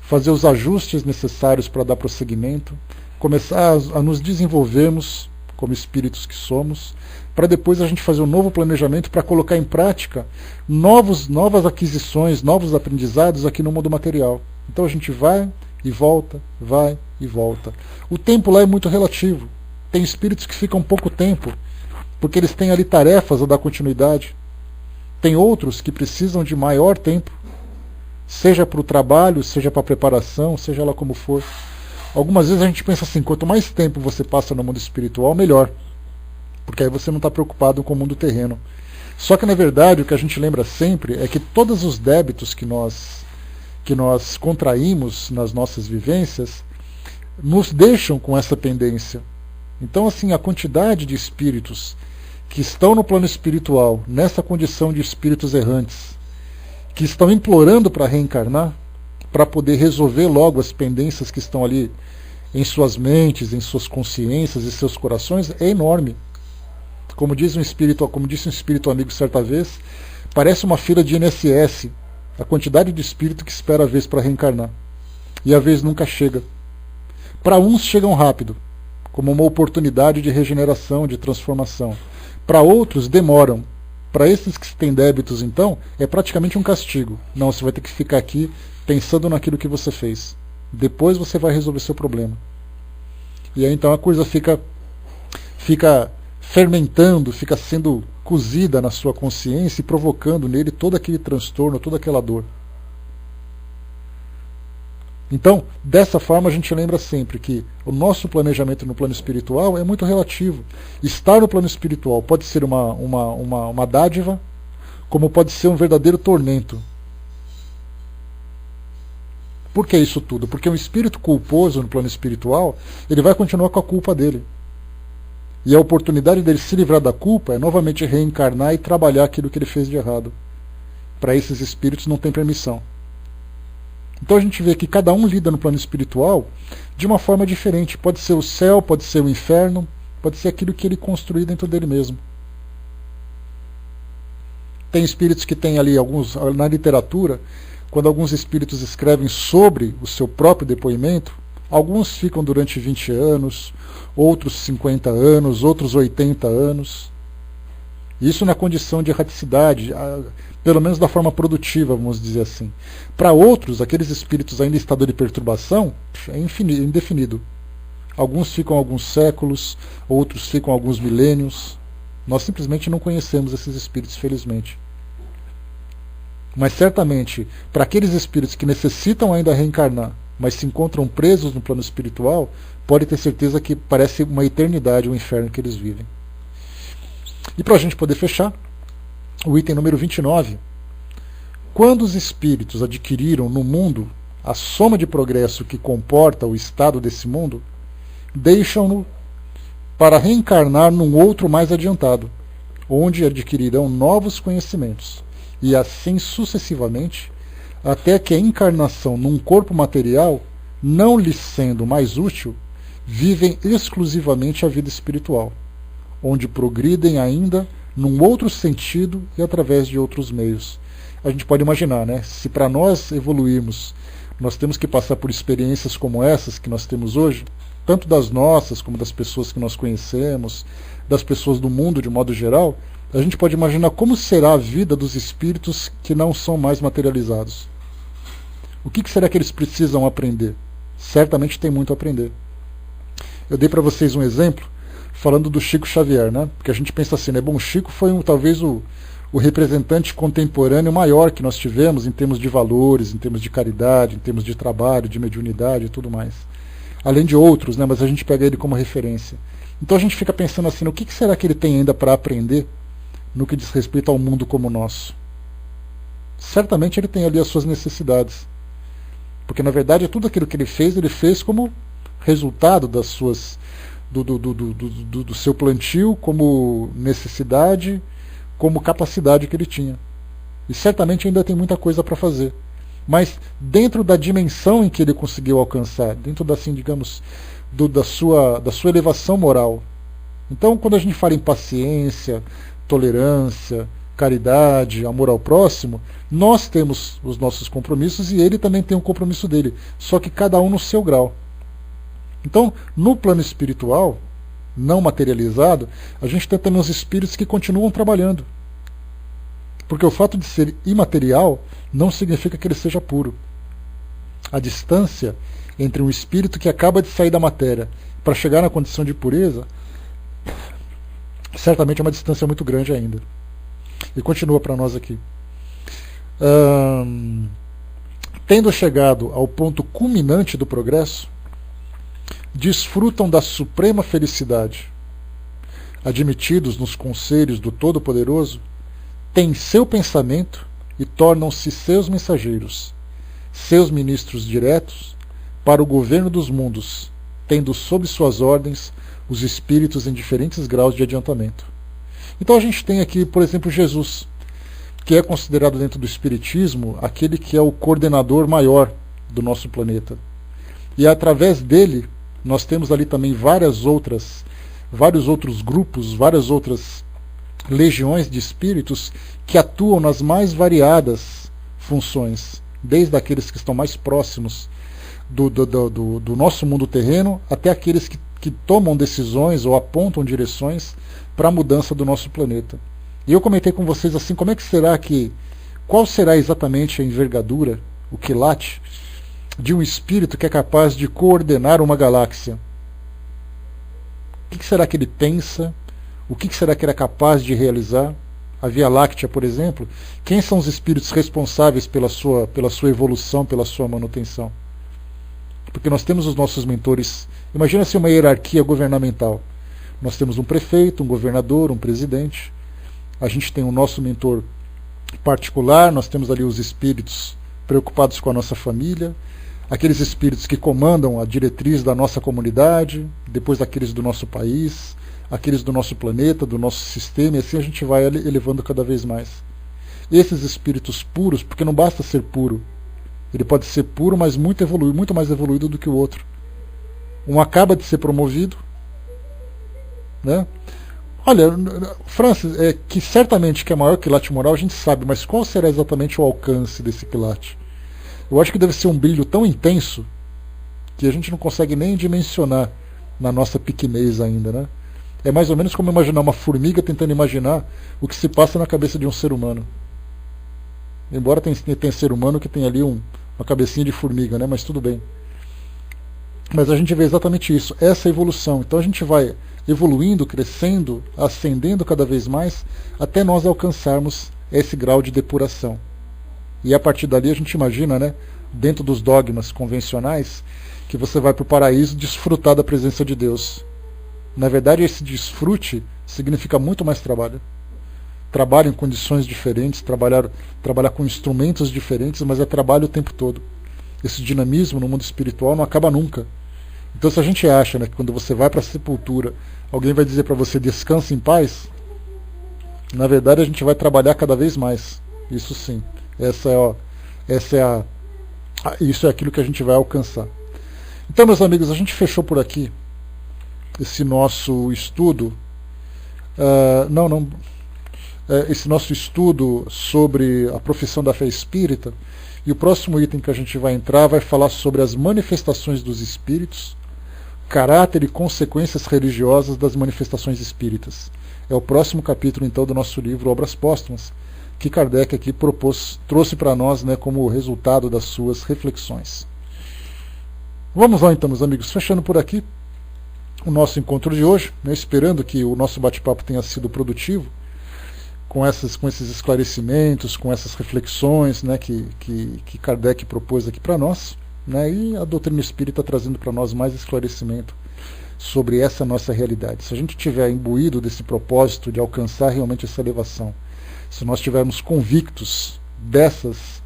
fazer os ajustes necessários para dar prosseguimento, começar a nos desenvolvermos como espíritos que somos, para depois a gente fazer um novo planejamento para colocar em prática novas aquisições, novos aprendizados aqui no mundo material. Então a gente vai e volta, vai e volta. O tempo lá é muito relativo. Tem espíritos que ficam pouco tempo, porque eles têm ali tarefas a dar continuidade. Tem outros que precisam de maior tempo, seja para o trabalho, seja para a preparação, seja lá como for. Algumas vezes a gente pensa assim, quanto mais tempo você passa no mundo espiritual, melhor. Porque aí você não está preocupado com o mundo terreno. Só que na verdade o que a gente lembra sempre é que todos os débitos que nós contraímos nas nossas vivências nos deixam com essa pendência. Então assim, a quantidade de espíritos que estão no plano espiritual, nessa condição de espíritos errantes, que estão implorando para reencarnar, para poder resolver logo as pendências que estão ali em suas mentes, em suas consciências e seus corações, é enorme. Como disse um espírito amigo certa vez, parece uma fila de INSS, a quantidade de espírito que espera a vez para reencarnar. E a vez nunca chega. Para uns chegam rápido, como uma oportunidade de regeneração, de transformação. Para outros demoram. Para esses que têm débitos, então, é praticamente um castigo. Não, você vai ter que ficar aqui pensando naquilo que você fez. Depois você vai resolver seu problema. E aí então a coisa fica fermentando, fica sendo cozida na sua consciência e provocando nele todo aquele transtorno, toda aquela dor. Então, dessa forma a gente lembra sempre que o nosso planejamento no plano espiritual é muito relativo. Estar no plano espiritual pode ser uma dádiva, como pode ser um verdadeiro tormento. Por que isso tudo? Porque um espírito culposo no plano espiritual, ele vai continuar com a culpa dele. E a oportunidade dele se livrar da culpa é novamente reencarnar e trabalhar aquilo que ele fez de errado. Para esses espíritos não tem permissão. Então a gente vê que cada um lida no plano espiritual de uma forma diferente. Pode ser o céu, pode ser o inferno, pode ser aquilo que ele construiu dentro dele mesmo. Tem espíritos que têm ali alguns, na literatura, quando alguns espíritos escrevem sobre o seu próprio depoimento, alguns ficam durante 20 anos, outros 50 anos, outros 80 anos. Isso na condição de erraticidade, pelo menos da forma produtiva, vamos dizer assim. Para outros, aqueles espíritos ainda em estado de perturbação, é indefinido. Alguns ficam alguns séculos, outros ficam alguns milênios. Nós simplesmente não conhecemos esses espíritos, felizmente. Mas certamente, para aqueles espíritos que necessitam ainda reencarnar, mas se encontram presos no plano espiritual, pode ter certeza que parece uma eternidade o inferno que eles vivem. E para a gente poder fechar, o item número 29. Quando os espíritos adquiriram no mundo a soma de progresso que comporta o estado desse mundo, deixam-no para reencarnar num outro mais adiantado, onde adquirirão novos conhecimentos, e assim sucessivamente, até que a encarnação num corpo material, não lhes sendo mais útil, vivem exclusivamente a vida espiritual, onde progridem ainda num outro sentido e através de outros meios. A gente pode imaginar, né? Se para nós evoluirmos, nós temos que passar por experiências como essas que nós temos hoje, tanto das nossas como das pessoas que nós conhecemos, das pessoas do mundo de modo geral, a gente pode imaginar como será a vida dos espíritos que não são mais materializados. O que será que eles precisam aprender? certamente tem muito a aprender. Eu dei para vocês um exemplo falando do Chico Xavier, né? Porque a gente pensa assim, né? Bom, o Chico foi talvez o representante contemporâneo maior que nós tivemos em termos de valores, em termos de caridade, em termos de trabalho, de mediunidade e tudo mais. Além de outros, né? Mas a gente pega ele como referência. Então a gente fica pensando assim, o que será que ele tem ainda para aprender no que diz respeito ao mundo como o nosso? Certamente ele tem ali as suas necessidades. Porque na verdade tudo aquilo que ele fez como resultado das suas do seu plantio, como necessidade, como capacidade que ele tinha. E certamente ainda tem muita coisa para fazer. Mas dentro da dimensão em que ele conseguiu alcançar, dentro da, assim, digamos, da sua elevação moral. Então, quando a gente fala em paciência, tolerância, caridade, amor ao próximo, nós temos os nossos compromissos e ele também tem um compromisso dele, só que cada um no seu grau. Então, no plano espiritual, não materializado, a gente tem também os espíritos que continuam trabalhando. Porque o fato de ser imaterial não significa que ele seja puro. A distância entre um espírito que acaba de sair da matéria para chegar na condição de pureza, certamente é uma distância muito grande ainda. E continua para nós aqui. Tendo chegado ao ponto culminante do progresso, desfrutam da suprema felicidade. Admitidos nos conselhos do Todo-Poderoso, têm seu pensamento e tornam-se seus mensageiros, seus ministros diretos para o governo dos mundos, tendo sob suas ordens os espíritos em diferentes graus de adiantamento. Então a gente tem aqui, por exemplo, Jesus, que é considerado dentro do Espiritismo aquele que é o coordenador maior do nosso planeta. E através dele nós temos ali também vários outros grupos, várias outras legiões de espíritos que atuam nas mais variadas funções, desde aqueles que estão mais próximos do nosso mundo terreno, até aqueles que tomam decisões ou apontam direções para a mudança do nosso planeta. E eu comentei com vocês assim, qual será exatamente a envergadura, o quilate, de um espírito que é capaz de coordenar uma galáxia? O que será que ele pensa? O que será que ele é capaz de realizar? A Via Láctea, por exemplo, quem são os espíritos responsáveis pela sua evolução, pela sua manutenção? Porque nós temos os nossos mentores. Imagina-se uma hierarquia governamental. Nós temos um prefeito, um governador, um presidente. A gente tem o nosso mentor particular, nós temos ali os espíritos preocupados com a nossa família, aqueles espíritos que comandam a diretriz da nossa comunidade, depois aqueles do nosso país, aqueles do nosso planeta, do nosso sistema, e assim a gente vai elevando cada vez mais. Esses espíritos puros, porque não basta ser puro, ele pode ser puro, mas muito mais evoluído do que o outro. Um acaba de ser promovido, né? Olha, Francis, que certamente que é maior quilate moral, a gente sabe, mas qual será exatamente o alcance desse quilate? Eu acho que deve ser um brilho tão intenso que a gente não consegue nem dimensionar na nossa pequenez ainda, né? É mais ou menos como imaginar uma formiga tentando imaginar o que se passa na cabeça de um ser humano. Embora tenha ser humano que tem ali uma cabecinha de formiga, né? Mas tudo bem. Mas a gente vê exatamente isso, essa evolução. Então a gente vai evoluindo, crescendo, ascendendo cada vez mais, até nós alcançarmos esse grau de depuração. E a partir dali a gente imagina, né, dentro dos dogmas convencionais, que você vai para o paraíso desfrutar da presença de Deus. Na verdade, esse desfrute significa muito mais trabalho. Trabalho em condições diferentes, trabalhar com instrumentos diferentes, mas é trabalho o tempo todo. Esse dinamismo no mundo espiritual não acaba nunca. Então se a gente acha, né, que quando você vai para a sepultura, alguém vai dizer para você descanse em paz, na verdade a gente vai trabalhar cada vez mais. Isso sim. Isso é aquilo que a gente vai alcançar. Então, meus amigos, a gente fechou por aqui esse nosso estudo. Esse nosso estudo sobre a profissão da fé espírita. E o próximo item que a gente vai entrar vai falar sobre as manifestações dos espíritos, caráter e consequências religiosas das manifestações espíritas. É o próximo capítulo, então, do nosso livro Obras Póstumas, que Kardec aqui trouxe para nós, né, como resultado das suas reflexões. Vamos lá então, meus amigos, fechando por aqui o nosso encontro de hoje, né, esperando que o nosso bate-papo tenha sido produtivo, com esses esclarecimentos, com essas reflexões, né, que Kardec propôs aqui para nós, né, e a doutrina espírita trazendo para nós mais esclarecimento sobre essa nossa realidade. Se a gente tiver imbuído desse propósito de alcançar realmente essa elevação, se nós estivermos convictos desses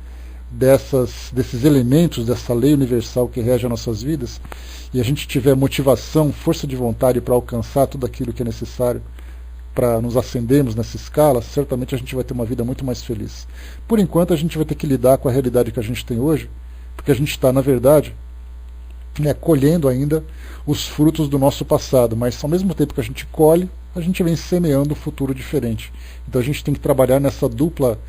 elementos, dessa lei universal que rege as nossas vidas, e a gente tiver motivação, força de vontade para alcançar tudo aquilo que é necessário para nos ascendermos nessa escala, certamente a gente vai ter uma vida muito mais feliz. Por enquanto, a gente vai ter que lidar com a realidade que a gente tem hoje, porque a gente está, na verdade, colhendo ainda os frutos do nosso passado, mas ao mesmo tempo que a gente colhe, a gente vem semeando um futuro diferente. Então a gente tem que trabalhar nessa dupla